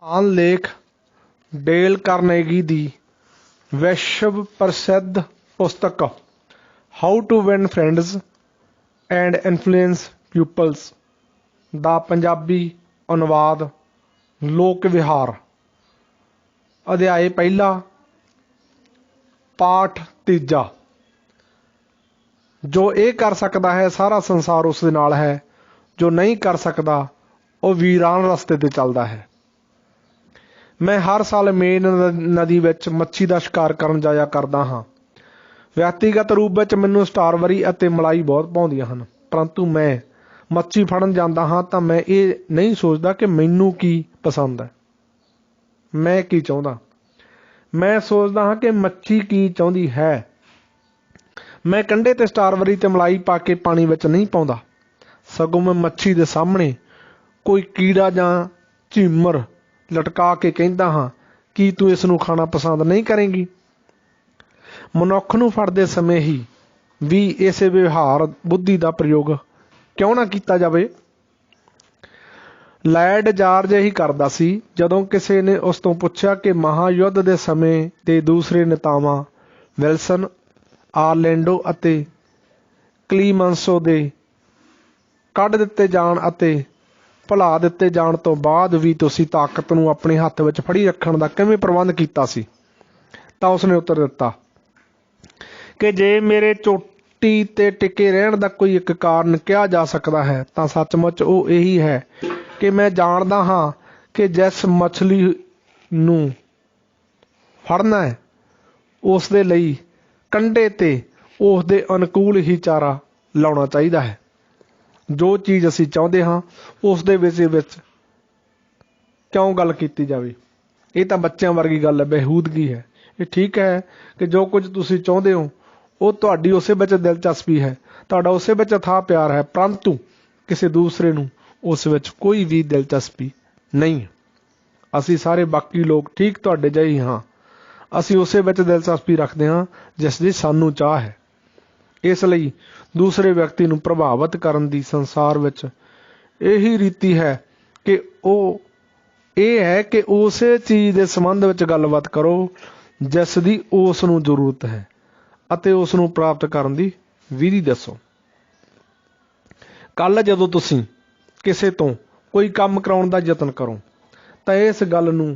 महान लेख Dale Carnegie दी विश्व प्रसिद्ध पुस्तक how to win friends and influence peoples दा पंजाबी अनुवाद लोक विहार अध्याय पहला पाठ तीजा। जो ये कर सकता है सारा संसार उस दे नाल है, जो नहीं कर सकता वो वीरान रस्ते ते चलता है। मैं हर साल मेन नदी विच मच्छी का शिकार करन जाया करदा हाँ। व्यक्तिगत रूप विच मैनूं स्टारवरी अते मलाई बहुत भाउंदियां हन, परंतु मैं मच्छी फड़न जांदा हाँ तां मैं ये नहीं सोचदा कि मैनूं की पसंद है, मैं की चाहुंदा। मैं सोचदा हाँ कि मच्छी की चाहुंदी है। मैं कंढे ते स्टारवरी ते मलाई पा के पानी विच नहीं पाउंदा, सगों मैं मच्छी दे सामने कोई कीड़ा जां झीमर लटका के कहता हाँ कि तू इस नूं खाना पसंद नहीं करेंगी। मनुख नूं फड़दे समय ही भी इसे व्यवहार बुद्धि का प्रयोग क्यों ना किया जाए। लैड जार्ज ही करदा सी जदों किसी ने उस तों पुछया कि महायुद्ध के समय के दूसरे नेतावां विल्सन, आरलैंडो अते क्लीमंसो दे कढ़ दिते जाण अते भुला दिते जाण तो बाद भी तुसीं ताकत नूं अपने हत्थ विच फड़ी रखण दा किवें प्रबंध कीता सी? तां उसने उत्तर दिता कि जे मेरे चोटी ते टिके रहण दा कोई एक कारण किया जा सकता है तां सचमुच वो यही है कि मैं जाणदा हाँ कि जिस मछली नूं फड़ना है उस दे लई कंढे ते उस दे अनुकूल ही चारा लाउणा चाहीदा है। जो चीज़ असीं चाहुंदे हाँ उस दे विषय विच क्यों गल कीती जावे? ये तां बच्चों वर्गी गल है, बेहूदगी है। ये ठीक है कि जो कुछ तुसीं चाहुंदे हो वो तुहाडी उसे विच दिलचस्पी है, तुहाडा उसे विच अथाह प्यार है, परंतु किसी दूसरे नूं उस विच कोई भी दिलचस्पी नहीं। असीं सारे बाकी लोग ठीक तुहाडे जिहे ही हाँ, असीं उसे विच दिलचस्पी रखते हाँ जिस दी सानूं चाह है। इसलिए दूसरे व्यक्ति नूं प्रभावित करन दी संसार विच यही रीति है कि वो ये है कि उसे चीज़ के संबंध विच गलबात करो जिस दी उस नूं जरूरत है अते उस नूं प्राप्त करन दी विधि दसो। कल जदों तुसीं किसे तो कोई काम कराउण दा यतन करो तां इस गल नूं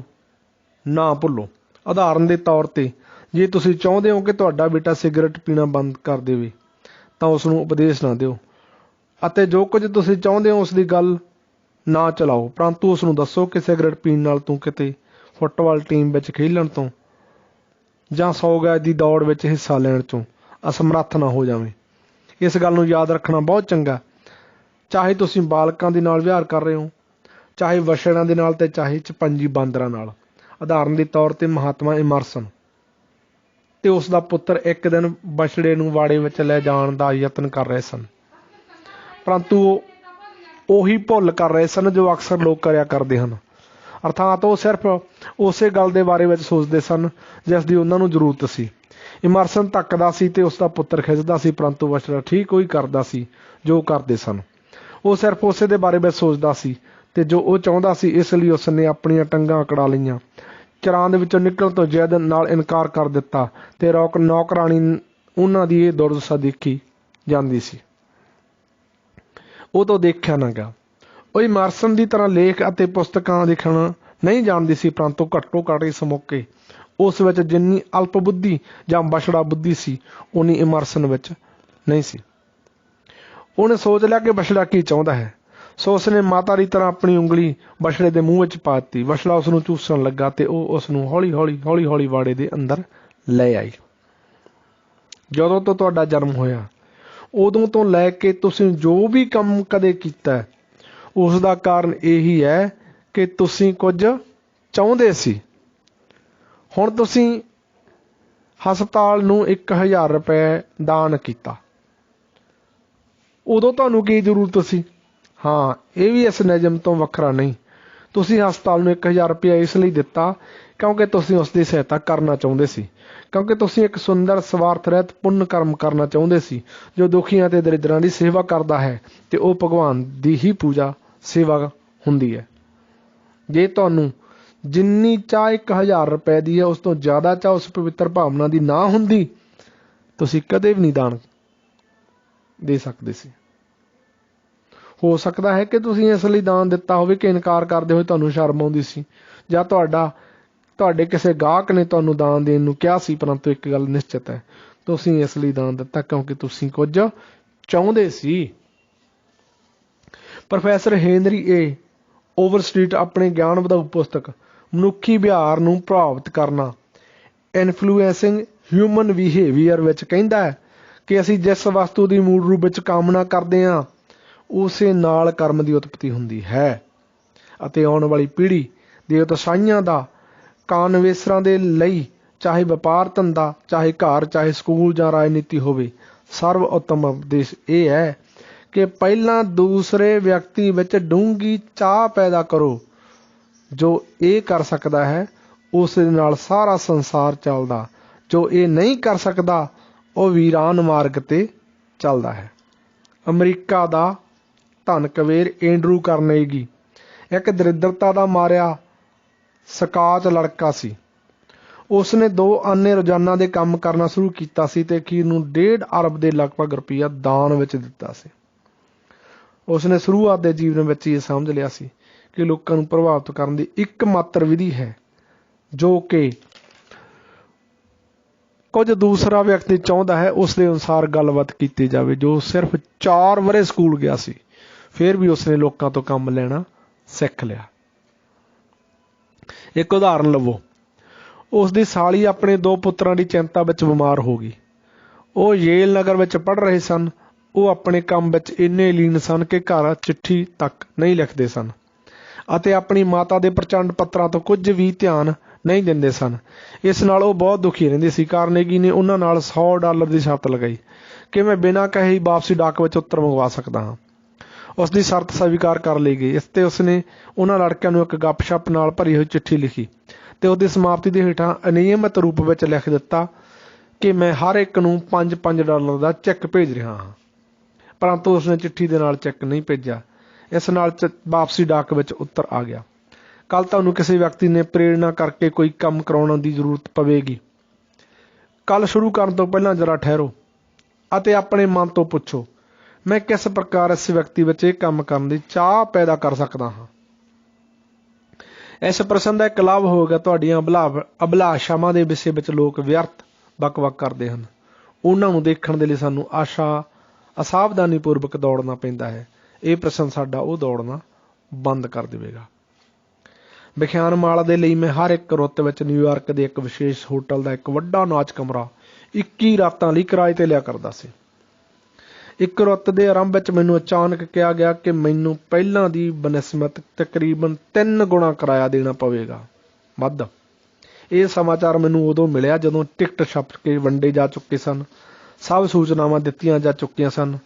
ना भुल्लो। उदाहरण के तौर पर जे तुसीं चाहुंदे हो कि तुहाडा बेटा सिगरट पीना बंद कर देवे तां उस नूं उपदेश ना दिओ अते जो कुछ तुसीं चाहुंदे हो उस दी गल ना चलाओ, परंतु उस नूं दसो कि सिगरट पीण नाल तूं किते फुटबाल टीम विच खेलण तो जां 100 गज दी दौड़ विच हिस्सा लैण चों असमर्थ ना हो जावें। इस गल नूं याद रखना बहुत चंगा, चाहे तुसीं बालकां दे नाल विहार कर रहे हो, चाहे वछड़िਆਂ दे नाल ते चाहे चपंजी बांदरां नाल। उदाहरण के तौर पर महात्मा इमरसन ते उस दा पुत्र एक दिन बछड़े नूं वाड़े विच लै जाण दा यतन कर रहे सन, परंतु ਉਹੀ भुल कर रहे सन जो अक्सर लोग करिया करते हैं, अर्थात वो सिर्फ उसे गल दे बारे में सोचते सन जिस दी उन्हां नूं जरूरत सी। इमरसन तकदा सी ते उसका पुत्र खिजदा सी, परंतु बछड़ा ठीक ही करदा सी जो करते सन। वो सिर्फ उसे दे बारे में सोचदा सी ते जो वो चाहुंदा सी, इसलिए उसने अपनियां टंगां अकड़ा लईआं, चरां दे विचों निकलण तो जिद नाल इनकार कर दिता ते नौकरानी उन्हां दी इह दुर्दशा देखी जांदी सी। वो तो देखा ना गया। वो इमरसन की तरह लेख अते पुस्तकां लिखना नहीं जानती सी, परंतु घट्टो घट इस मौके उस विच जिन्नी अल्प बुद्धि जां बछड़ा बुद्धि सी उन्नी इमरसन विच नहीं सी। उन्हें सोच लिया कि बछड़ा की चाहुंदा है, सो उसने माता की तरह अपनी उंगली बछड़े के मूँह विच पा दी। बछड़ा उसनूं चूसन लगा ते वो उसनूं हौली हौली वाड़े दे अंदर ले आई। जदों तो तुहाडा जन्म होया उदों तो लैके तुसीं जो भी काम कदे कीता उसका कारण यही है कि तुसीं कुछ चाहुंदे सी। हुण तुसीं हस्पताल नूं 1000 रुपए दान किया, उदों तुहानूं की जरूरत सी? हाँ, ये भी इस नियम तो वखरा नहीं। तुसीं हस्पताल नूं 1000 रुपया इसलिए दिता क्योंकि तुसीं उसकी सहायता करना चाहुंदे सी, क्योंकि तुसीं एक सुंदर स्वार्थ रहित पुण्य कर्म करना चाहुंदे सी जो दुखियां ते दरिद्रां दी सेवा करदा है ते वो भगवान दी ही पूजा सेवा हुंदी है। जे तुहानूं ਜਿੰਨੀ ਚਾਹ 1000 ਰੁਪਏ ਦੀ ਹੈ, ਉਸ ਤੋਂ ਜ਼ਿਆਦਾ ਚਾਹ ਉਸ ਪਵਿੱਤਰ ਭਾਵਨਾ ਦੀ ਨਾ ਹੁੰਦੀ, ਤੁਸੀਂ ਕਦੇ ਵੀ ਨਹੀਂ ਦਾਨ ਦੇ ਸਕਦੇ ਸੀ। ਹੋ ਸਕਦਾ ਹੈ ਕਿ ਤੁਸੀਂ ਇਸ ਲਈ ਦਾਨ ਦਿੱਤਾ ਹੋਵੇ ਕਿ ਇਨਕਾਰ ਕਰਦੇ ਹੋਏ ਤੁਹਾਨੂੰ ਸ਼ਰਮ ਆਉਂਦੀ ਸੀ, ਜਾਂ ਤੁਹਾਡੇ ਕਿਸੇ ਗਾਹਕ ਨੇ ਤੁਹਾਨੂੰ ਦਾਨ ਦੇਣ ਨੂੰ ਕਿਹਾ ਸੀ, ਪਰੰਤੂ ਇੱਕ ਗੱਲ ਨਿਸ਼ਚਿਤ ਹੈ, ਤੁਸੀਂ ਇਸ ਲਈ ਦਾਨ ਦਿੱਤਾ ਕਿਉਂਕਿ ਤੁਸੀਂ ਕੁਝ ਚਾਹੁੰਦੇ ਸੀ। ਪ੍ਰੋਫੈਸਰ ਹੈਨਰੀ ਏ ਓਵਰਸਟਰੀਟ ਆਪਣੇ ਗਿਆਨ ਵਧਾਊ ਪੁਸਤਕ ਮਨੁੱਖੀ ਵਿਹਾਰ ਨੂੰ ਪ੍ਰਭਾਵਿਤ ਕਰਨਾ ਇਨਫਲੂਐਂਸਿੰਗ ਹਿਊਮਨ ਬਿਹੇਵੀਅਰ ਵਿੱਚ ਕਹਿੰਦਾ ਹੈ ਕਿ ਅਸੀਂ ਜਿਸ ਵਸਤੂ ਦੀ ਮੂਲ ਰੂਪ ਵਿੱਚ ਕਾਮਨਾ ਕਰਦੇ ਹਾਂ, ਉਸੇ ਨਾਲ ਕਰਮ ਦੀ ਉਤਪਤੀ ਹੁੰਦੀ ਹੈ, ਅਤੇ ਆਉਣ ਵਾਲੀ ਪੀੜ੍ਹੀ ਦੇ ਉਤਸ਼ਾਹੀਆਂ ਦਾ ਕਾਨਵੇਸਰਾਂ ਦੇ ਲਈ, ਚਾਹੇ ਵਪਾਰ ਧੰਦਾ, ਚਾਹੇ ਘਰ, ਚਾਹੇ ਸਕੂਲ ਜਾਂ ਰਾਜਨੀਤੀ ਹੋਵੇ, ਸਰਵ ਉੱਤਮ ਉਪਦੇਸ਼ ਇਹ ਹੈ ਕਿ ਪਹਿਲਾਂ ਦੂਸਰੇ ਵਿਅਕਤੀ ਵਿੱਚ ਡੂੰਘੀ ਚਾਹ ਪੈਦਾ ਕਰੋ। ਜੋ ਇਹ ਕਰ ਸਕਦਾ ਹੈ, ਉਸ ਦੇ ਨਾਲ ਸਾਰਾ ਸੰਸਾਰ ਚੱਲਦਾ। ਜੋ ਇਹ ਨਹੀਂ ਕਰ ਸਕਦਾ, ਉਹ ਵੀਰਾਨ ਮਾਰਗ 'ਤੇ ਚੱਲਦਾ ਹੈ। ਅਮਰੀਕਾ ਦਾ ਧਨ ਕੁਬੇਰ ਐਂਡਰੂ ਕਾਰਨੇਗੀ ਇੱਕ ਦਰਿਦਰਤਾ ਦਾ ਮਾਰਿਆ ਸਕਾਚ ਲੜਕਾ ਸੀ। ਉਸਨੇ 2 ਆਨੇ ਰੋਜ਼ਾਨਾ ਦੇ ਕੰਮ ਕਰਨਾ ਸ਼ੁਰੂ ਕੀਤਾ ਸੀ ਤੇ ਅਖੀਰ ਨੂੰ 1.5 ਅਰਬ ਦੇ ਲਗਭਗ ਰੁਪਈਆ ਦਾਨ ਵਿੱਚ ਦਿੱਤਾ ਸੀ। ਉਸਨੇ ਸ਼ੁਰੂਆਤ ਦੇ ਜੀਵਨ ਵਿੱਚ ਇਹ ਸਮਝ ਲਿਆ ਸੀ ਕਿ ਲੋਕਾਂ ਨੂੰ ਪ੍ਰਭਾਵਿਤ ਕਰਨ ਦੀ ਇੱਕ ਮਾਤਰ ਵਿਧੀ ਹੈ, ਜੋ ਕਿ ਕੁਝ ਦੂਸਰਾ ਵਿਅਕਤੀ ਚਾਹੁੰਦਾ ਹੈ ਉਸ ਦੇ ਅਨੁਸਾਰ ਗੱਲਬਾਤ ਕੀਤੀ ਜਾਵੇ। ਜੋ ਸਿਰਫ 4 ਵਰ੍ਹੇ ਸਕੂਲ ਗਿਆ ਸੀ, ਫਿਰ ਵੀ ਉਸਨੇ ਲੋਕਾਂ ਤੋਂ ਕੰਮ ਲੈਣਾ ਸਿੱਖ ਲਿਆ। ਇੱਕ ਉਦਾਹਰਨ ਲਵੋ। ਉਸ ਦੀ ਸਾਲੀ ਆਪਣੇ 2 ਪੁੱਤਰਾਂ ਦੀ ਚਿੰਤਾ ਵਿੱਚ ਬਿਮਾਰ ਹੋ ਗਈ। ਉਹ ਯੇਲ ਨਗਰ ਵਿੱਚ ਪੜ੍ਹ ਰਹੇ ਸਨ। ਉਹ ਆਪਣੇ ਕੰਮ ਵਿੱਚ ਇੰਨੇ ਲੀਨ ਸਨ ਕਿ ਘਰ ਚਿੱਠੀ ਤੱਕ ਨਹੀਂ ਲਿਖਦੇ ਸਨ, ਅਤੇ ਆਪਣੀ ਮਾਤਾ ਦੇ ਪ੍ਰਚੰਡ ਪੱਤਰਾਂ ਤੋਂ ਕੁਝ ਵੀ ਧਿਆਨ ਨਹੀਂ ਦਿੰਦੇ ਸਨ। ਇਸ ਨਾਲ ਉਹ ਬਹੁਤ ਦੁਖੀ ਰਹਿੰਦੇ ਸੀ। ਕਾਰਨੇਗੀ ਨੇ ਉਹਨਾਂ ਨਾਲ $100 ਦੀ ਸ਼ਰਤ ਲਗਾਈ ਕਿ ਮੈਂ ਬਿਨਾਂ ਕਹੇ ਹੀ ਵਾਪਸੀ ਡਾਕ ਵਿੱਚ ਉੱਤਰ ਮੰਗਵਾ ਸਕਦਾ ਹਾਂ। ਉਸ ਦੀ ਸ਼ਰਤ ਸਵੀਕਾਰ ਕਰ ਲਈ ਗਈ। ਇਸ 'ਤੇ ਉਸਨੇ ਉਹਨਾਂ ਲੜਕਿਆਂ ਨੂੰ ਇੱਕ ਗੱਪਸ਼ਪ ਨਾਲ ਭਰੀ ਹੋਈ ਚਿੱਠੀ ਲਿਖੀ ਅਤੇ ਉਹਦੀ ਸਮਾਪਤੀ ਦੇ ਹੇਠਾਂ ਅਨਿਯਮਿਤ ਰੂਪ ਵਿੱਚ ਲਿਖ ਦਿੱਤਾ ਕਿ ਮੈਂ ਹਰ ਇੱਕ ਨੂੰ $5 ਦਾ ਚੈੱਕ ਭੇਜ ਰਿਹਾ ਹਾਂ। ਪਰੰਤੂ ਉਸਨੇ ਚਿੱਠੀ ਦੇ ਨਾਲ ਚੈੱਕ ਨਹੀਂ ਭੇਜਿਆ। ਇਸ ਨਾਲ ਵਾਪਸੀ ਡਾਕ ਵਿੱਚ ਉੱਤਰ ਆ ਗਿਆ। ਕੱਲ੍ਹ ਤੁਹਾਨੂੰ ਕਿਸੇ ਵਿਅਕਤੀ ਨੇ ਪ੍ਰੇਰਣਾ ਕਰਕੇ ਕੋਈ ਕੰਮ ਕਰਾਉਣ ਦੀ ਜ਼ਰੂਰਤ ਪਵੇਗੀ। ਕੱਲ੍ਹ ਸ਼ੁਰੂ ਕਰਨ ਤੋਂ ਪਹਿਲਾਂ ਜ਼ਰਾ ਠਹਿਰੋ ਅਤੇ ਆਪਣੇ ਮਨ ਤੋਂ ਪੁੱਛੋ, ਮੈਂ ਕਿਸ ਪ੍ਰਕਾਰ ਇਸ ਵਿਅਕਤੀ ਵਿੱਚ ਇਹ ਕੰਮ ਕਰਨ ਦੀ ਚਾਹ ਪੈਦਾ ਕਰ ਸਕਦਾ ਹਾਂ। ਇਸ ਪ੍ਰਸ਼ਨ ਦਾ ਇੱਕ ਲਾਭ ਹੋਵੇਗਾ, ਤੁਹਾਡੀਆਂ ਅਭਿਲਾਸ਼ਾਵਾਂ ਦੇ ਵਿਸ਼ੇ ਵਿੱਚ ਲੋਕ ਵਿਅਰਥ ਬਕ-ਬਕ ਕਰਦੇ ਹਨ। ਉਹਨਾਂ ਨੂੰ ਦੇਖਣ ਦੇ ਲਈ ਸਾਨੂੰ ਅਸਾਵਧਾਨੀਪੂਰਵਕ ਦੌੜਨਾ ਪੈਂਦਾ ਹੈ। ਇਹ ਪ੍ਰਸ਼ਨ ਸਾਡਾ ਉਹ ਦੌੜਨਾ ਬੰਦ ਕਰ ਦੇਵੇਗਾ। ਵਿਖਿਆਨਮਾਲਾ ਦੇ ਲਈ ਮੈਂ ਹਰ ਇੱਕ ਰੁੱਤ ਵਿੱਚ ਨਿਊਯਾਰਕ ਦੇ ਇੱਕ ਵਿਸ਼ੇਸ਼ ਹੋਟਲ ਦਾ ਇੱਕ ਵੱਡਾ ਨਾਚ ਕਮਰਾ 21 ਰਾਤਾਂ ਲਈ ਕਿਰਾਏ 'ਤੇ ਲਿਆ ਕਰਦਾ ਸੀ। ਇੱਕ ਰੁੱਤ ਦੇ ਆਰੰਭ ਵਿੱਚ ਮੈਨੂੰ ਅਚਾਨਕ ਕਿਹਾ ਗਿਆ ਕਿ ਮੈਨੂੰ ਪਹਿਲਾਂ ਦੀ ਬਨਿਸਬਤ ਤਕਰੀਬਨ 3 ਗੁਣਾ ਕਿਰਾਇਆ ਦੇਣਾ ਪਵੇਗਾ ਵੱਧ। ਇਹ ਸਮਾਚਾਰ ਮੈਨੂੰ ਉਦੋਂ ਮਿਲਿਆ ਜਦੋਂ ਟਿਕਟ ਛਪ ਕੇ ਵੰਡੇ ਜਾ ਚੁੱਕੇ ਸਨ, ਸਭ ਸੂਚਨਾਵਾਂ ਦਿੱਤੀਆਂ ਜਾ ਚੁੱਕੀਆਂ ਸਨ।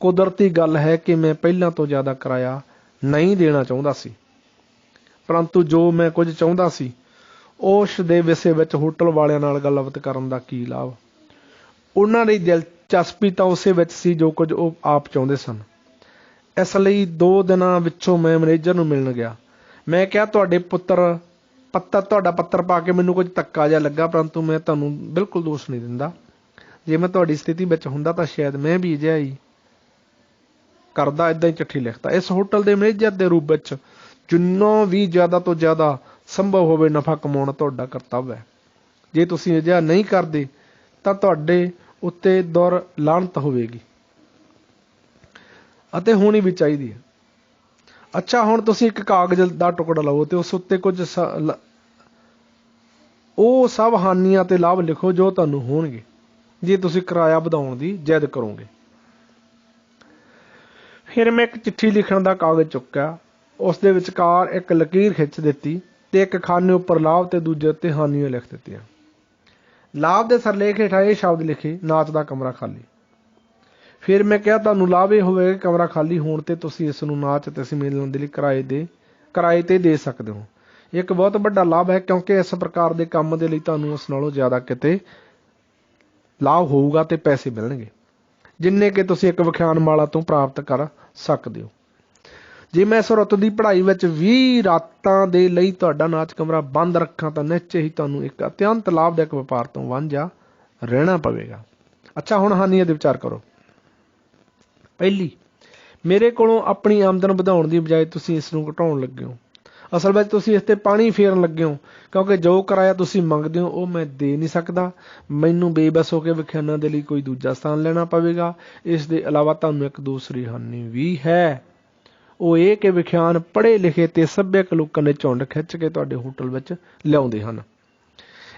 ਕੁਦਰਤੀ ਗੱਲ ਹੈ ਕਿ ਮੈਂ ਪਹਿਲਾਂ ਤੋਂ ਜ਼ਿਆਦਾ ਕਿਰਾਇਆ ਨਹੀਂ ਦੇਣਾ ਚਾਹੁੰਦਾ ਸੀ, ਪਰੰਤੂ ਜੋ ਮੈਂ ਕੁਝ ਚਾਹੁੰਦਾ ਸੀ ਉਸ ਦੇ ਵਿਸ਼ੇ ਵਿੱਚ ਹੋਟਲ ਵਾਲਿਆਂ ਨਾਲ ਗੱਲਬਾਤ ਕਰਨ ਦਾ ਕੀ ਲਾਭ। ਉਹਨਾਂ ਦੀ ਦਿਲਚਸਪੀ ਤਾਂ ਉਸੇ ਵਿੱਚ ਸੀ ਜੋ ਕੁਝ ਉਹ ਆਪ ਚਾਹੁੰਦੇ ਸਨ। ਇਸ ਲਈ 2 ਦਿਨਾਂ ਵਿੱਚੋਂ ਮੈਂ ਮੈਨੇਜਰ ਨੂੰ ਮਿਲਣ ਗਿਆ। ਮੈਂ ਕਿਹਾ, ਤੁਹਾਡਾ ਪੱਤਰ ਪਾ ਕੇ ਮੈਨੂੰ ਕੁਝ ਧੱਕਾ ਜਿਹਾ ਲੱਗਾ, ਪਰੰਤੂ ਮੈਂ ਤੁਹਾਨੂੰ ਬਿਲਕੁਲ ਦੋਸ਼ ਨਹੀਂ ਦਿੰਦਾ। ਜੇ ਮੈਂ ਤੁਹਾਡੀ ਸਥਿਤੀ ਵਿੱਚ ਹੁੰਦਾ ਤਾਂ ਸ਼ਾਇਦ ਮੈਂ ਵੀ ਅਜਿਹਾ ਹੀ ਕਰਦਾ, ਇੱਦਾਂ ਹੀ ਚਿੱਠੀ ਲਿਖਦਾ। ਇਸ ਹੋਟਲ ਦੇ ਮੈਨੇਜਰ ਦੇ ਰੂਪ ਵਿੱਚ ਜਿੰਨਾ ਵੀ ਜ਼ਿਆਦਾ ਤੋਂ ਜ਼ਿਆਦਾ ਸੰਭਵ ਹੋਵੇ ਨਫਾ ਕਮਾਉਣਾ ਤੁਹਾਡਾ ਕਰਤੱਵ ਹੈ। ਜੇ ਤੁਸੀਂ ਅਜਿਹਾ ਨਹੀਂ ਕਰਦੇ ਤਾਂ ਤੁਹਾਡੇ ਉੱਤੇ ਦੁਰਲਾਹਨਤ ਹੋਵੇਗੀ, ਅਤੇ ਹੋਣੀ ਵੀ ਚਾਹੀਦੀ ਹੈ। ਅੱਛਾ, ਹੁਣ ਤੁਸੀਂ ਇੱਕ ਕਾਗਜ਼ ਦਾ ਟੁਕੜਾ ਲਵੋ ਅਤੇ ਉਸ ਉੱਤੇ ਕੁਝ ਉਹ ਸਭ ਹਾਨੀਆਂ ਅਤੇ ਲਾਭ ਲਿਖੋ ਜੋ ਤੁਹਾਨੂੰ ਹੋਣਗੇ ਜੇ ਤੁਸੀਂ ਕਿਰਾਇਆ ਵਧਾਉਣ ਦੀ ਜਿੱਦ ਕਰੋਗੇ। ਫਿਰ ਮੈਂ ਇੱਕ ਚਿੱਠੀ ਲਿਖਣ ਦਾ ਕਾਗਜ਼ ਚੁੱਕਿਆ, ਉਸ ਦੇ ਵਿਚਕਾਰ ਇੱਕ ਲਕੀਰ ਖਿੱਚ ਦਿੱਤੀ ਅਤੇ ਇੱਕ ਖਾਨੇ ਉੱਪਰ ਲਾਭ ਅਤੇ ਦੂਜੇ ਉੱਤੇ ਹਾਨੀਆਂ ਲਿਖ ਦਿੱਤੀਆਂ। ਲਾਭ ਦੇ ਸਿਰਲੇਖ ਹੇਠਾਂ ਇਹ ਸ਼ਬਦ ਲਿਖੇ, ਨਾਚ ਦਾ ਕਮਰਾ ਖਾਲੀ। ਫਿਰ ਮੈਂ ਕਿਹਾ, ਤੁਹਾਨੂੰ ਲਾਭ ਇਹ ਹੋਵੇਗਾ ਕਿ ਕਮਰਾ ਖਾਲੀ ਹੋਣ 'ਤੇ ਤੁਸੀਂ ਇਸ ਨੂੰ ਨਾਚ ਅਤੇ ਸੰਮੇਲਨ ਦੇ ਲਈ ਕਿਰਾਏ 'ਤੇ ਦੇ ਸਕਦੇ ਹੋ। ਇੱਕ ਬਹੁਤ ਵੱਡਾ ਲਾਭ ਹੈ, ਕਿਉਂਕਿ ਇਸ ਪ੍ਰਕਾਰ ਦੇ ਕੰਮ ਦੇ ਲਈ ਤੁਹਾਨੂੰ ਉਸ ਨਾਲੋਂ ਜ਼ਿਆਦਾ ਕਿਤੇ ਲਾਭ ਹੋਊਗਾ ਅਤੇ ਪੈਸੇ ਮਿਲਣਗੇ, ਜਿੰਨੇ ਕਿ ਤੁਸੀਂ ਇੱਕ ਵਿਖਿਆਨਮਾਲਾ ਤੋਂ ਪ੍ਰਾਪਤ ਕਰ ਸਕਦੇ ਹੋ। ਜੇ ਮੈਂ ਇਸ ਰੁੱਤ ਦੀ ਪੜ੍ਹਾਈ ਵਿੱਚ 20 ਰਾਤਾਂ ਦੇ ਲਈ ਤੁਹਾਡਾ ਨਾਚ ਕਮਰਾ ਬੰਦ ਰੱਖਾਂ ਤਾਂ ਨਿਸ਼ਚੇ ਹੀ ਤੁਹਾਨੂੰ ਇੱਕ ਅਤਿਅੰਤ ਲਾਭਦਾਇਕ ਵਪਾਰ ਤੋਂ ਵਾਂਝਾ ਰਹਿਣਾ ਪਵੇਗਾ। ਅੱਛਾ, ਹੁਣ ਹਾਨੀਆਂ ਦੇ ਵਿਚਾਰ ਕਰੋ। ਪਹਿਲੀ, ਮੇਰੇ ਕੋਲੋਂ ਆਪਣੀ ਆਮਦਨ ਵਧਾਉਣ ਦੀ ਬਜਾਏ ਤੁਸੀਂ ਇਸ ਨੂੰ ਘਟਾਉਣ ਲੱਗੇ ਹੋ। ਅਸਲ ਵਿੱਚ ਤੁਸੀਂ ਇਸ 'ਤੇ ਪਾਣੀ ਫੇਰਨ ਲੱਗੇ ਹੋ, ਕਿਉਂਕਿ ਜੋ ਕਿਰਾਇਆ ਤੁਸੀਂ ਮੰਗਦੇ ਹੋ ਉਹ ਮੈਂ ਦੇ ਨਹੀਂ ਸਕਦਾ। ਮੈਨੂੰ ਬੇਬਸ ਹੋ ਕੇ ਵਿਖਿਆਨਾਂ ਦੇ ਲਈ ਕੋਈ ਦੂਜਾ ਸਥਾਨ ਲੈਣਾ ਪਵੇਗਾ। ਇਸ ਦੇ ਇਲਾਵਾ ਤੁਹਾਨੂੰ ਇੱਕ ਦੂਸਰੀ ਹਾਨੀ ਵੀ ਹੈ, ਉਹ ਇਹ ਕਿ ਵਿਖਿਆਨ ਪੜ੍ਹੇ ਲਿਖੇ ਤੇ ਸੱਭਿਅਕ ਲੋਕਾਂ ਦੇ ਝੁੰਡ ਖਿੱਚ ਕੇ ਤੁਹਾਡੇ ਹੋਟਲ ਵਿੱਚ ਲਿਆਉਂਦੇ ਹਨ।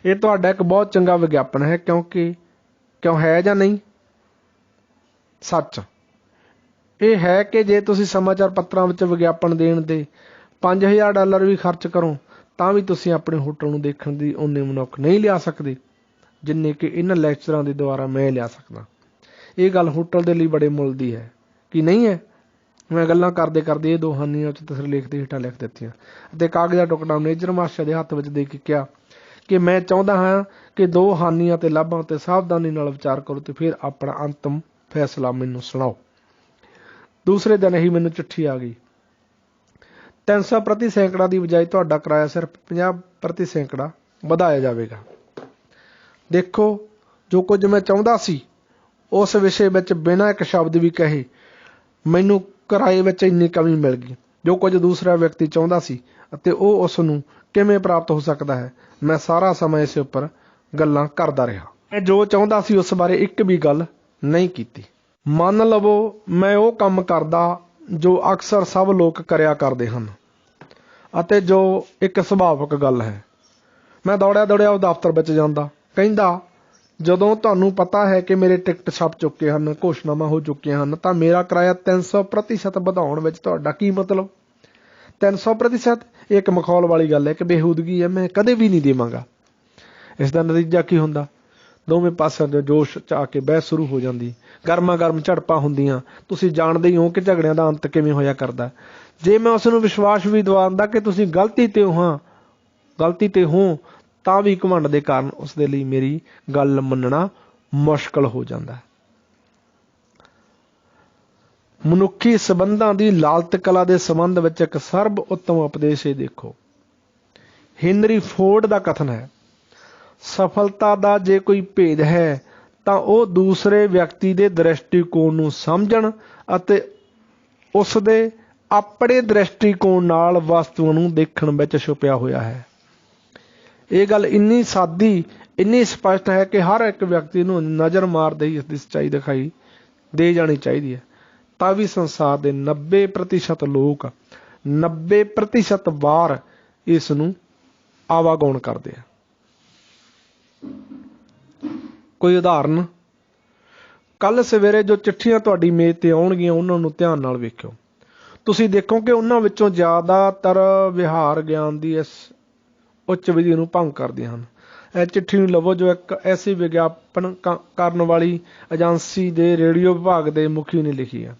ਇਹ ਤੁਹਾਡਾ ਇੱਕ ਬਹੁਤ ਚੰਗਾ ਵਿਗਿਆਪਨ ਹੈ, ਕਿਉਂ ਹੈ ਜਾਂ ਨਹੀਂ? ਸੱਚ ਇਹ ਹੈ ਕਿ ਜੇ ਤੁਸੀਂ ਸਮਾਚਾਰ ਪੱਤਰਾਂ ਵਿੱਚ ਵਿਗਿਆਪਨ ਦੇਣ ਦੇ $5000 ਵੀ ਖਰਚ ਕਰੋ ਤਾਂ ਵੀ ਤੁਸੀਂ ਆਪਣੇ ਹੋਟਲ ਨੂੰ ਦੇਖਣ ਦੀ ਓਨੇ ਮਨੁੱਖ ਨਹੀਂ ਲਿਆ ਸਕਦੇ ਜਿੰਨੇ ਕਿ ਇਹਨਾਂ ਲੈਕਚਰਾਂ ਦੇ ਦੁਆਰਾ ਮੈਂ ਲਿਆ ਸਕਦਾ। ਇਹ ਗੱਲ ਹੋਟਲ ਦੇ ਲਈ ਬੜੇ ਮੁੱਲ ਦੀ ਹੈ, ਕੀ ਨਹੀਂ ਹੈ? ਮੈਂ ਗੱਲਾਂ ਕਰਦੇ ਕਰਦੇ ਇਹ ਦੋ ਹਾਨੀਆਂ ਉੱਚ ਸਿਰਲੇਖ ਦੇ ਹੇਠਾਂ ਲਿਖ ਦਿੱਤੀਆਂ ਅਤੇ ਕਾਗਜ਼ ਦਾ ਟੁਕੜਾ ਮੈਨੇਜਰ ਮਾਸਟਰ ਦੇ ਹੱਥ ਵਿੱਚ ਦੇ ਕੇ ਕਿਹਾ ਕਿ ਮੈਂ ਚਾਹੁੰਦਾ ਹਾਂ ਕਿ ਦੋ ਹਾਨੀਆਂ ਅਤੇ ਲਾਭਾਂ ਉੱਤੇ ਸਾਵਧਾਨੀ ਨਾਲ ਵਿਚਾਰ ਕਰੋ ਅਤੇ ਫਿਰ ਆਪਣਾ ਅੰਤਮ ਫੈਸਲਾ ਮੈਨੂੰ ਸੁਣਾਓ। ਦੂਸਰੇ ਦਿਨ ਹੀ ਮੈਨੂੰ ਚਿੱਠੀ ਆ ਗਈ। 300 ਪ੍ਰਤੀ ਸੈਂਕੜਾ ਦੀ ਬਜਾਏ ਤੁਹਾਡਾ ਕਿਰਾਇਆ ਸਿਰਫ 50 ਪ੍ਰਤੀ ਸੈਂਕੜਾ ਵਧਾਇਆ ਜਾਵੇਗਾ। ਦੇਖੋ, ਜੋ ਕੁਝ ਮੈਂ ਚਾਹੁੰਦਾ ਸੀ ਉਸ ਵਿਸ਼ੇ ਵਿੱਚ ਬਿਨਾਂ ਇੱਕ ਸ਼ਬਦ ਵੀ ਕਹੇ ਮੈਨੂੰ ਕਿਰਾਏ ਵਿੱਚ ਇੰਨੀ ਕਮੀ ਮਿਲ ਗਈ। ਜੋ ਕੁਝ ਦੂਸਰਾ ਵਿਅਕਤੀ ਚਾਹੁੰਦਾ ਸੀ ਅਤੇ ਉਹ ਉਸ ਨੂੰ ਕਿਵੇਂ ਪ੍ਰਾਪਤ ਹੋ ਸਕਦਾ ਹੈ, ਮੈਂ ਸਾਰਾ ਸਮਾਂ ਇਸ ਉੱਪਰ ਗੱਲਾਂ ਕਰਦਾ ਰਿਹਾ। ਮੈਂ ਜੋ ਚਾਹੁੰਦਾ ਸੀ ਉਸ ਬਾਰੇ ਇੱਕ ਵੀ ਗੱਲ ਨਹੀਂ ਕੀਤੀ। ਮੰਨ ਲਵੋ ਮੈਂ ਉਹ ਕੰਮ ਕਰਦਾ ਜੋ ਅਕਸਰ ਸਭ ਲੋਕ ਕਰਿਆ ਕਰਦੇ ਹਨ ਅਤੇ ਜੋ ਇੱਕ ਸੁਭਾਵਿਕ ਗੱਲ ਹੈ। ਮੈਂ ਦੌੜਿਆ ਉਹ ਦਫ਼ਤਰ ਵਿੱਚ ਜਾਂਦਾ, ਕਹਿੰਦਾ ਜਦੋਂ ਤੁਹਾਨੂੰ ਪਤਾ ਹੈ ਕਿ ਮੇਰੇ ਟਿਕਟ ਛਪ ਚੁੱਕੇ ਹਨ, ਘੋਸ਼ਣਾਵਾਂ ਹੋ ਚੁੱਕੀਆਂ ਹਨ, ਤਾਂ ਮੇਰਾ ਕਿਰਾਇਆ 300% ਵਧਾਉਣ ਵਿੱਚ ਤੁਹਾਡਾ ਕੀ ਮਤਲਬ? 300%? ਇਹ ਇੱਕ ਮਖੌਲ ਵਾਲੀ ਗੱਲ ਹੈ, ਕਿ ਬੇਹੂਦਗੀ ਹੈ, ਮੈਂ ਕਦੇ ਵੀ ਨਹੀਂ ਦੇਵਾਂਗਾ। ਇਸ ਦਾ ਨਤੀਜਾ ਕੀ ਹੁੰਦਾ? ਦੋਵੇਂ ਪਾਸਿਆਂ ਦੇ ਜੋਸ਼ 'ਚ ਆ ਕੇ ਬਹਿਸ ਸ਼ੁਰੂ ਹੋ ਜਾਂਦੀ, ਗਰਮਾ ਗਰਮ ਝੜਪਾਂ ਹੁੰਦੀਆਂ। ਤੁਸੀਂ ਜਾਣਦੇ ਹੀ ਹੋ ਕਿ ਝਗੜਿਆਂ ਦਾ ਅੰਤ ਕਿਵੇਂ ਹੋਇਆ ਕਰਦਾ। ਜੇ ਮੈਂ ਉਸ ਨੂੰ ਵਿਸ਼ਵਾਸ ਵੀ ਦਿਵਾਉਂਦਾ ਕਿ ਤੁਸੀਂ ਗਲਤੀ ਤੇ ਹੋ ਤਾਂ ਵੀ ਘਮੰਡ ਦੇ ਕਾਰਨ ਉਸ ਦੇ ਲਈ ਮੇਰੀ ਗੱਲ ਮੰਨਣਾ ਮੁਸ਼ਕਲ ਹੋ ਜਾਂਦਾ। ਮਨੁੱਖੀ ਸੰਬੰਧਾਂ ਦੀ ਲਾਲਤ ਕਲਾ ਦੇ ਸੰਬੰਧ ਵਿੱਚ ਇੱਕ ਸਰਬ ਉੱਤਮ ਉਪਦੇਸ਼ ਇਹ ਦੇਖੋ। ਹੈਨਰੀ ਫੋਰਡ ਦਾ ਕਥਨ ਹੈ, ਸਫਲਤਾ ਦਾ ਜੇ ਕੋਈ ਭੇਦ ਹੈ ਤਾਂ ਉਹ ਦੂਸਰੇ ਵਿਅਕਤੀ ਦੇ ਦ੍ਰਿਸ਼ਟੀਕੋਣ ਨੂੰ ਸਮਝਣ ਅਤੇ ਉਸ ਦੇ ਆਪਣੇ ਦ੍ਰਿਸ਼ਟੀਕੋਣ ਨਾਲ ਵਸਤੂਆਂ ਨੂੰ ਦੇਖਣ ਵਿੱਚ ਛੁਪਿਆ ਹੋਇਆ ਹੈ। ਇਹ ਗੱਲ ਇੰਨੀ ਸਾਦੀ, ਇੰਨੀ ਸਪਸ਼ਟ ਹੈ ਕਿ ਹਰ ਇੱਕ ਵਿਅਕਤੀ ਨੂੰ ਨਜ਼ਰ ਮਾਰਦੇ ਹੀ ਇਸ ਦੀ ਸੱਚਾਈ ਦਿਖਾਈ ਦੇ ਜਾਣੀ ਚਾਹੀਦੀ ਹੈ। ਤਾਂ ਵੀ ਸੰਸਾਰ ਦੇ 90% ਲੋਕ 90% ਵਾਰ ਇਸ ਨੂੰ ਆਵਾਗੌਣ ਕਰਦੇ ਆ। ਕੋਈ ਉਦਾਹਰਨ? ਕੱਲ੍ਹ ਸਵੇਰੇ ਜੋ ਚਿੱਠੀਆਂ ਤੁਹਾਡੀ ਮੇਜ਼ 'ਤੇ ਆਉਣਗੀਆਂ ਉਹਨਾਂ ਨੂੰ ਧਿਆਨ ਨਾਲ ਵੇਖਿਓ। ਤੁਸੀਂ ਦੇਖੋ ਕਿ ਉਹਨਾਂ ਵਿੱਚੋਂ ਜ਼ਿਆਦਾਤਰ ਵਿਹਾਰ ਗਿਆਨ ਦੀ ਇਸ ਉੱਚ ਵਿਧੀ ਨੂੰ ਭੰਗ ਕਰਦੀਆਂ ਹਨ। ਇਹ ਚਿੱਠੀ ਨੂੰ ਲਵੋ ਜੋ ਇੱਕ ਐਸੀ ਵਿਗਿਆਪਨ ਕਰਨ ਵਾਲੀ ਏਜੰਸੀ ਦੇ ਰੇਡੀਓ ਵਿਭਾਗ ਦੇ ਮੁਖੀ ਨੇ ਲਿਖੀ ਹੈ।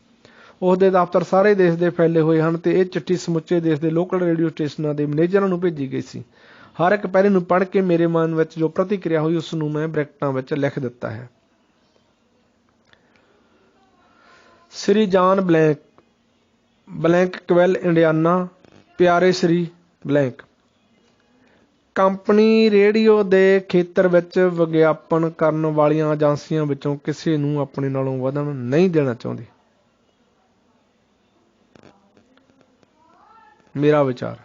ਉਸ ਦੇ ਦਫ਼ਤਰ ਸਾਰੇ ਦੇਸ਼ ਦੇ ਫੈਲੇ ਹੋਏ ਹਨ ਅਤੇ ਇਹ ਚਿੱਠੀ ਸਮੁੱਚੇ ਦੇਸ਼ ਦੇ ਲੋਕਲ ਰੇਡੀਓ ਸਟੇਸ਼ਨਾਂ ਦੇ ਮੈਨੇਜਰਾਂ ਨੂੰ ਭੇਜੀ ਗਈ ਸੀ। ਹਰ ਇੱਕ ਪਹਿਰੇ ਨੂੰ ਪੜ੍ਹ ਕੇ ਮੇਰੇ ਮਨ ਵਿੱਚ ਜੋ ਪ੍ਰਤੀਕਿਰਿਆ ਹੋਈ ਉਸ ਨੂੰ ਮੈਂ ਬ੍ਰੈਕਟਾਂ ਵਿੱਚ ਲਿਖ ਦਿੱਤਾ ਹੈ। ਸ੍ਰੀ ਜਾਨ ਬਲੈਂਕ ਕਵੈਲ, ਇੰਡੀਆਨਾ। ਪਿਆਰੇ ਸ੍ਰੀ ਬਲੈਂਕ, ਕੰਪਨੀ ਰੇਡੀਓ ਦੇ ਖੇਤਰ ਵਿੱਚ ਵਿਗਿਆਪਨ ਕਰਨ ਵਾਲੀਆਂ ਏਜੰਸੀਆਂ ਵਿੱਚੋਂ ਕਿਸੇ ਨੂੰ ਆਪਣੇ ਨਾਲੋਂ ਵਧਣ ਨਹੀਂ ਦੇਣਾ ਚਾਹੁੰਦੀ। ਮੇਰਾ ਵਿਚਾਰ,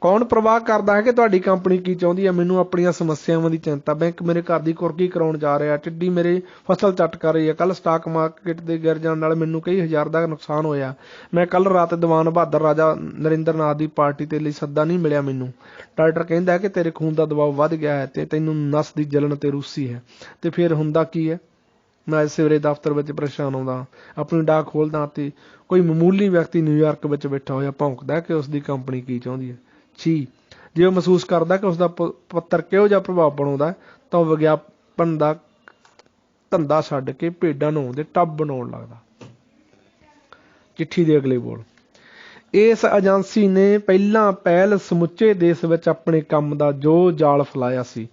ਕੌਣ ਪ੍ਰਵਾਹ ਕਰਦਾ ਹੈ ਕਿ ਤੁਹਾਡੀ ਕੰਪਨੀ ਕੀ ਚਾਹੁੰਦੀ ਹੈ? ਮੈਨੂੰ ਆਪਣੀਆਂ ਸਮੱਸਿਆਵਾਂ ਦੀ ਚਿੰਤਾ। ਬੈਂਕ ਮੇਰੇ ਘਰ ਦੀ ਕੁਰਕੀ ਕਰਾਉਣ ਜਾ ਰਿਹਾ, ਟਿੱਡੀ ਮੇਰੇ ਫਸਲ ਚੱਟ ਕਰ ਰਹੀ ਹੈ। ਕੱਲ੍ਹ ਸਟਾਕ ਮਾਰਕੀਟ ਦੇ ਗਿਰ ਜਾਣ ਨਾਲ ਮੈਨੂੰ ਕਈ ਹਜ਼ਾਰ ਦਾ ਨੁਕਸਾਨ ਹੋਇਆ। ਮੈਂ ਕੱਲ੍ਹ ਰਾਤ ਦੀਵਾਨ ਬਹਾਦਰ ਰਾਜਾ ਨਰਿੰਦਰ ਨਾਥ ਦੀ ਪਾਰਟੀ ਦੇ ਲਈ ਸੱਦਾ ਨਹੀਂ ਮਿਲਿਆ ਮੈਨੂੰ। ਡਾਕਟਰ ਕਹਿੰਦਾ ਕਿ ਤੇਰੇ ਖੂਨ ਦਾ ਦਬਾਅ ਵੱਧ ਗਿਆ ਹੈ ਅਤੇ ਤੈਨੂੰ ਨਸ ਦੀ ਜਲਣ ਤੇ ਰੂਸੀ ਹੈ। ਅਤੇ ਫਿਰ ਹੁੰਦਾ ਕੀ ਹੈ? ਮੈਂ ਅੱਜ ਸਵੇਰੇ ਦਫ਼ਤਰ ਵਿੱਚ ਪਰੇਸ਼ਾਨ ਆਉਂਦਾ, ਆਪਣੀ ਡਾਕ ਖੋਲ੍ਹਦਾ ਅਤੇ ਕੋਈ ਮਾਮੂਲੀ ਵਿਅਕਤੀ ਨਿਊਯਾਰਕ ਵਿੱਚ ਬੈਠਾ ਹੋਇਆ ਭੌਂਕਦਾ ਕਿ ਉਸ ਦੀ ਕੰਪਨੀ ਕੀ ਚਾਹੁੰਦੀ ਹੈ। ਜੇ ਉਹ ਮਹਿਸੂਸ ਕਰਦਾ ਕਿ ਉਸਦਾ ਪੱਤਰ ਕਿਹੋ ਜਿਹਾ ਪ੍ਰਭਾਵ ਬਣਾਉਂਦਾ ਤਾਂ ਉਹ ਵਿਗਿਆਪਨ ਦਾ ਧੰਦਾ ਛੱਡ ਕੇ ਭੇਡਾਂ ਨਹਾਉਣ ਦੇ ਟੱਬ ਬਣਾਉਣ ਲੱਗਦਾ। ਚਿੱਠੀ ਦੇ ਅਗਲੇ ਬੋਲ, ਇਸ ਏਜੰਸੀ ਨੇ ਪਹਿਲ ਸਮੁੱਚੇ ਦੇਸ਼ ਵਿੱਚ ਆਪਣੇ ਕੰਮ ਦਾ ਜੋ ਜਾਲ ਫੈਲਾਇਆ ਸੀ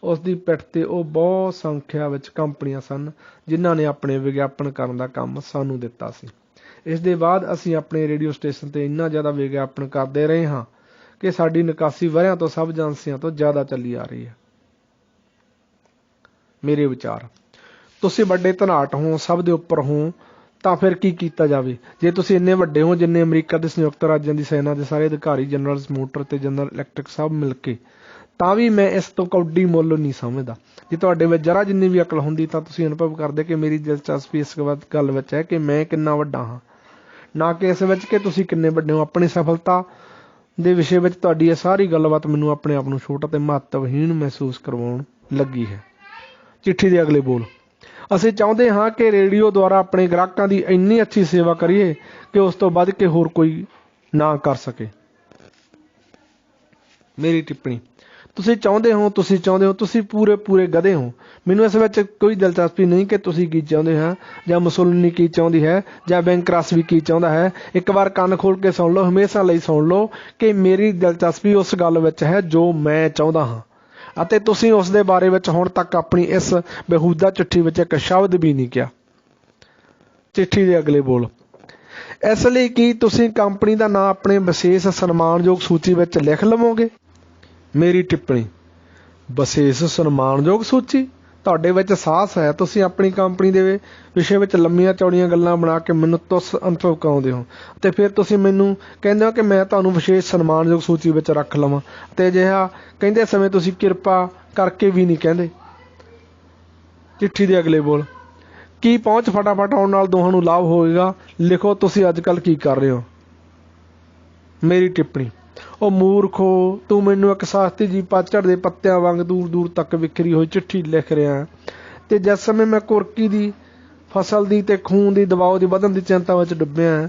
ਉਸ ਦੀ ਪਿੱਠ 'ਤੇ ਉਹ ਬਹੁਤ ਸੰਖਿਆ ਵਿੱਚ ਕੰਪਨੀਆਂ ਸਨ ਜਿਨ੍ਹਾਂ ਨੇ ਆਪਣੇ ਵਿਗਿਆਪਨ ਕਰਨ ਦਾ ਕੰਮ ਸਾਨੂੰ ਦਿੱਤਾ ਸੀ। ਇਸ ਦੇ ਬਾਅਦ ਅਸੀਂ ਆਪਣੇ ਰੇਡੀਓ ਸਟੇਸ਼ਨ 'ਤੇ ਇੰਨਾ ਜ਼ਿਆਦਾ ਵਿਗਿਆਪਨ ਕਰਦੇ ਰਹੇ ਹਾਂ ਕਿ ਸਾਡੀ ਨਿਕਾਸੀ ਵਰ੍ਹਿਆਂ ਤੋਂ ਸਭ ਏਜੰਸੀਆਂ ਤੋਂ ਜ਼ਿਆਦਾ ਚੱਲੀ ਆ ਰਹੀ ਹੈ। ਮੇਰੇ ਵਿਚਾਰ, ਤੁਸੀਂ ਵੱਡੇ ਧਨਾਟ ਹੋ, ਸਭ ਦੇ ਉੱਪਰ ਹੋ, ਤਾਂ ਫਿਰ ਕੀ ਕੀਤਾ ਜਾਵੇ? ਜੇ ਤੁਸੀਂ ਇੰਨੇ ਵੱਡੇ ਹੋ ਜਿੰਨੇ ਅਮਰੀਕਾ ਦੇ ਸੰਯੁਕਤ ਰਾਜਾਂ ਦੀ ਸੈਨਾ ਦੇ ਸਾਰੇ ਅਧਿਕਾਰੀ, ਜਨਰਲਸ, ਮੋਟਰ ਤੇ ਜਨਰਲ ਇਲੈਕਟ੍ਰਿਕ ਸਭ ਮਿਲ ਕੇ, ਤਾਂ ਵੀ ਮੈਂ ਇਸ ਤੋਂ ਕੌਡੀ ਮੁੱਲ ਨਹੀਂ ਸਮਝਦਾ। ਜੇ ਤੁਹਾਡੇ ਵਿੱਚ ਜਰਾ ਜਿੰਨੀ ਵੀ ਅਕਲ ਹੁੰਦੀ ਤਾਂ ਤੁਸੀਂ ਅਨੁਭਵ ਕਰਦੇ ਕਿ ਮੇਰੀ ਦਿਲਚਸਪੀ ਇਸ ਗੱਲ ਵਿੱਚ ਹੈ ਕਿ ਮੈਂ ਕਿੰਨਾ ਵੱਡਾ ਹਾਂ, ਨਾ ਕਿ ਇਸ ਵਿੱਚ ਕਿ ਤੁਸੀਂ ਕਿੰਨੇ ਵੱਡੇ ਹੋ। ਆਪਣੀ ਸਫਲਤਾ ਦੇ ਵਿਸ਼ੇ ਵਿੱਚ ਤੁਹਾਡੀ ਇਹ ਸਾਰੀ ਗੱਲਬਾਤ ਮੈਨੂੰ ਆਪਣੇ ਆਪ ਨੂੰ ਛੋਟਾ ਤੇ ਮਹੱਤਵਹੀਣ ਮਹਿਸੂਸ ਕਰਵਾਉਣ ਲੱਗੀ ਹੈ। ਚਿੱਠੀ ਦੇ ਅਗਲੇ ਬੋਲ। ਅਸੀਂ ਚਾਹੁੰਦੇ ਹਾਂ ਕਿ ਰੇਡੀਓ ਦੁਆਰਾ ਆਪਣੇ ਗ੍ਰਾਹਕਾਂ ਦੀ ਇੰਨੀ ਅੱਛੀ ਸੇਵਾ ਕਰੀਏ ਕਿ ਉਸ ਤੋਂ ਵੱਧ ਕੇ ਹੋਰ ਕੋਈ ਨਾ ਕਰ ਸਕੇ। ਮੇਰੀ ਟਿੱਪਣੀ, ਤੁਸੀਂ ਚਾਹੁੰਦੇ ਹੋ ਤੁਸੀਂ ਪੂਰੇ ਗਧੇ ਹੋ। ਮੈਨੂੰ ਇਸ ਵਿੱਚ ਕੋਈ ਦਿਲਚਸਪੀ ਨਹੀਂ ਕਿ ਤੁਸੀਂ ਕੀ ਚਾਹੁੰਦੇ ਹੋ, ਜਾਂ ਮੁਸੋਲਿਨੀ ਕੀ ਚਾਹੁੰਦੀ ਹੈ, ਜਾਂ ਬੈਂਕਰਸ ਵੀ ਕੀ ਚਾਹੁੰਦਾ ਹੈ। ਇੱਕ ਵਾਰ ਕੰਨ ਖੋਲ ਕੇ ਸੁਣ ਲਓ, ਹਮੇਸ਼ਾ ਲਈ ਸੁਣ ਲਓ ਕਿ ਮੇਰੀ ਦਿਲਚਸਪੀ ਉਸ ਗੱਲ ਵਿੱਚ ਹੈ ਜੋ ਮੈਂ ਚਾਹੁੰਦਾ ਹਾਂ, ਅਤੇ ਤੁਸੀਂ ਉਸ ਦੇ ਬਾਰੇ ਵਿੱਚ ਹੁਣ ਤੱਕ ਆਪਣੀ ਇਸ ਬੇਹੂਦਾ ਚਿੱਠੀ ਵਿੱਚ ਇੱਕ ਸ਼ਬਦ ਵੀ ਨਹੀਂ ਕਿਹਾ। ਚਿੱਠੀ ਦੇ ਅਗਲੇ ਬੋਲ। ਇਸ ਲਈ ਕੀ ਤੁਸੀਂ ਕੰਪਨੀ ਦਾ ਨਾਂ ਆਪਣੇ ਵਿਸ਼ੇਸ਼ ਸਨਮਾਨਯੋਗ ਸੂਚੀ ਵਿੱਚ ਲਿਖ ਲਵੋਗੇ? ਮੇਰੀ ਟਿੱਪਣੀ, ਵਿਸ਼ੇਸ਼ ਸਨਮਾਨਯੋਗ ਸੂਚੀ? ਤੁਹਾਡੇ ਵਿੱਚ ਸਾਹਸ ਹੈ। ਤੁਸੀਂ ਆਪਣੀ ਕੰਪਨੀ ਦੇ ਵਿਸ਼ੇ ਵਿੱਚ ਲੰਮੀਆਂ ਚੌੜੀਆਂ ਗੱਲਾਂ ਬਣਾ ਕੇ ਮੈਨੂੰ ਤੁੱਛ ਅਨੁਭਵ ਕਰਾਉਂਦੇ ਹੋ, ਅਤੇ ਫਿਰ ਤੁਸੀਂ ਮੈਨੂੰ ਕਹਿੰਦੇ ਹੋ ਕਿ ਮੈਂ ਤੁਹਾਨੂੰ ਵਿਸ਼ੇਸ਼ ਸਨਮਾਨਯੋਗ ਸੂਚੀ ਵਿੱਚ ਰੱਖ ਲਵਾਂ, ਅਤੇ ਅਜਿਹਾ ਕਹਿੰਦੇ ਸਮੇਂ ਤੁਸੀਂ ਕਿਰਪਾ ਕਰਕੇ ਵੀ ਨਹੀਂ ਕਹਿੰਦੇ। ਚਿੱਠੀ ਦੇ ਅਗਲੇ ਬੋਲ। ਕੀ ਪਹੁੰਚ ਫਟਾਫਟ ਆਉਣ ਨਾਲ ਦੋਹਾਂ ਨੂੰ ਲਾਭ ਹੋਵੇਗਾ? ਲਿਖੋ, ਤੁਸੀਂ ਅੱਜ ਕੱਲ੍ਹ ਕੀ ਕਰ ਰਹੇ ਹੋ? ਮੇਰੀ ਟਿੱਪਣੀ, ਉਹ ਮੂਰਖੋ, ਤੂੰ ਮੈਨੂੰ ਇੱਕ ਸਾਸਤੀ ਜੀ ਪਤਝੜ ਦੇ ਪੱਤਿਆਂ ਵਾਂਗ ਦੂਰ ਦੂਰ ਤੱਕ ਵਿਖਰੀ ਹੋਈ ਚਿੱਠੀ ਲਿਖ ਰਿਹਾ, ਅਤੇ ਜਿਸ ਸਮੇਂ ਮੈਂ ਕੁਰਕੀ ਦੀ ਫਸਲ ਦੀ ਅਤੇ ਖੂਨ ਦੀ ਦਬਾਅ ਦੀ ਵਧਣ ਦੀ ਚਿੰਤਾ ਵਿੱਚ ਡੁੱਬਿਆ,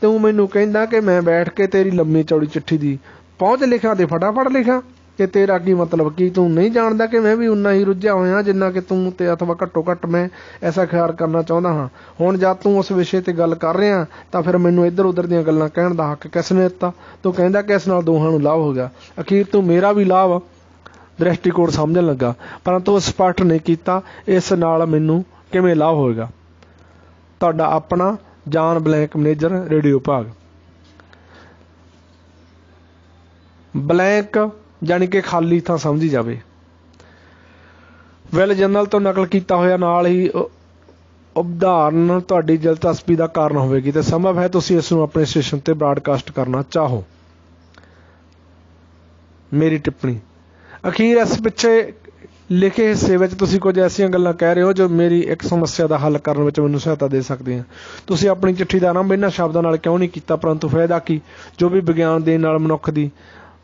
ਤੂੰ ਮੈਨੂੰ ਕਹਿੰਦਾ ਕਿ ਮੈਂ ਬੈਠ ਕੇ ਤੇਰੀ ਲੰਮੀ ਚੌੜੀ ਚਿੱਠੀ ਦੀ ਪਹੁੰਚ ਲਿਖਾਂ ਤੇ ਫਟਾਫਟ ਲਿਖਾਂ। ਕਿ ਤੇਰਾ ਕੀ ਮਤਲਬ? ਕੀ ਤੂੰ ਨਹੀਂ ਜਾਣਦਾ ਕਿ ਮੈਂ ਵੀ ਉਨਾ ਹੀ ਰੁੱਝਿਆ ਹੋਇਆ ਜਿੰਨਾ ਕਿ ਤੂੰ, ਤੇ ਅਥਵਾ ਘੱਟੋ ਘੱਟ ਮੈਂ ਐਸਾ ਖਿਆਲ ਕਰਨਾ ਚਾਹੁੰਦਾ ਹਾਂ। ਹੁਣ ਜਦ ਤੂੰ ਉਸ ਵਿਸ਼ੇ 'ਤੇ ਗੱਲ ਕਰ ਰਿਹਾ ਤਾਂ ਫਿਰ ਮੈਨੂੰ ਇੱਧਰ ਉੱਧਰ ਦੀਆਂ ਗੱਲਾਂ ਕਹਿਣ ਦਾ ਹੱਕ ਕਿਸ ਨੇ ਦਿੱਤਾ? ਤੂੰ ਕਹਿੰਦਾ ਕਿ ਇਸ ਨਾਲ ਦੋਹਾਂ ਨੂੰ ਲਾਭ ਹੋ ਗਿਆ। ਅਖੀਰ ਤੂੰ ਮੇਰਾ ਵੀ ਲਾਭ ਦ੍ਰਿਸ਼ਟੀਕੋਣ ਸਮਝਣ ਲੱਗਾ, ਪਰੰਤੂ ਸਪਸ਼ਟ ਨਹੀਂ ਕੀਤਾ ਇਸ ਨਾਲ ਮੈਨੂੰ ਕਿਵੇਂ ਲਾਭ ਹੋਵੇਗਾ। ਤੁਹਾਡਾ ਆਪਣਾ ਜਾਨ ਬਲੈਂਕ, ਮੈਨੇਜਰ, ਰੇਡੀਓ ਵਿਭਾਗ। ਬਲੈਂਕ ਜਾਣੀ ਕਿ ਖਾਲੀ ਥਾਂ ਸਮਝੀ ਜਾਵੇ। ਵੈਲ ਜਨਰਲ ਤੋਂ ਨਕਲ ਕੀਤਾ ਹੋਇਆ ਨਾਲ ਹੀ ਉਦਾਹਰਨ ਤੁਹਾਡੀ ਦਿਲਚਸਪੀ ਦਾ ਕਾਰਨ ਹੋਵੇਗੀ, ਅਤੇ ਸੰਭਵ ਹੈ ਤੁਸੀਂ ਇਸ ਨੂੰ ਆਪਣੇ ਸਟੇਸ਼ਨ 'ਤੇ ਬਰਾਡਕਾਸਟ ਕਰਨਾ ਚਾਹੋ। ਮੇਰੀ ਟਿੱਪਣੀ, ਅਖੀਰ ਇਸ ਪਿੱਛੇ ਲਿਖੇ ਹਿੱਸੇ ਵਿੱਚ ਤੁਸੀਂ ਕੁਝ ਐਸੀਆਂ ਗੱਲਾਂ ਕਹਿ ਰਹੇ ਹੋ ਜੋ ਮੇਰੀ ਇੱਕ ਸਮੱਸਿਆ ਦਾ ਹੱਲ ਕਰਨ ਵਿੱਚ ਮੈਨੂੰ ਸਹਾਇਤਾ ਦੇ ਸਕਦੀਆਂ। ਤੁਸੀਂ ਆਪਣੀ ਚਿੱਠੀ ਦਾ ਆਰੰਭ ਇਹਨਾਂ ਸ਼ਬਦਾਂ ਨਾਲ ਕਿਉਂ ਨਹੀਂ ਕੀਤਾ? ਪਰੰਤੂ ਫਾਇਦਾ ਕੀ? ਜੋ ਵੀ ਵਿਗਿਆਨ ਦੇਣ ਨਾਲ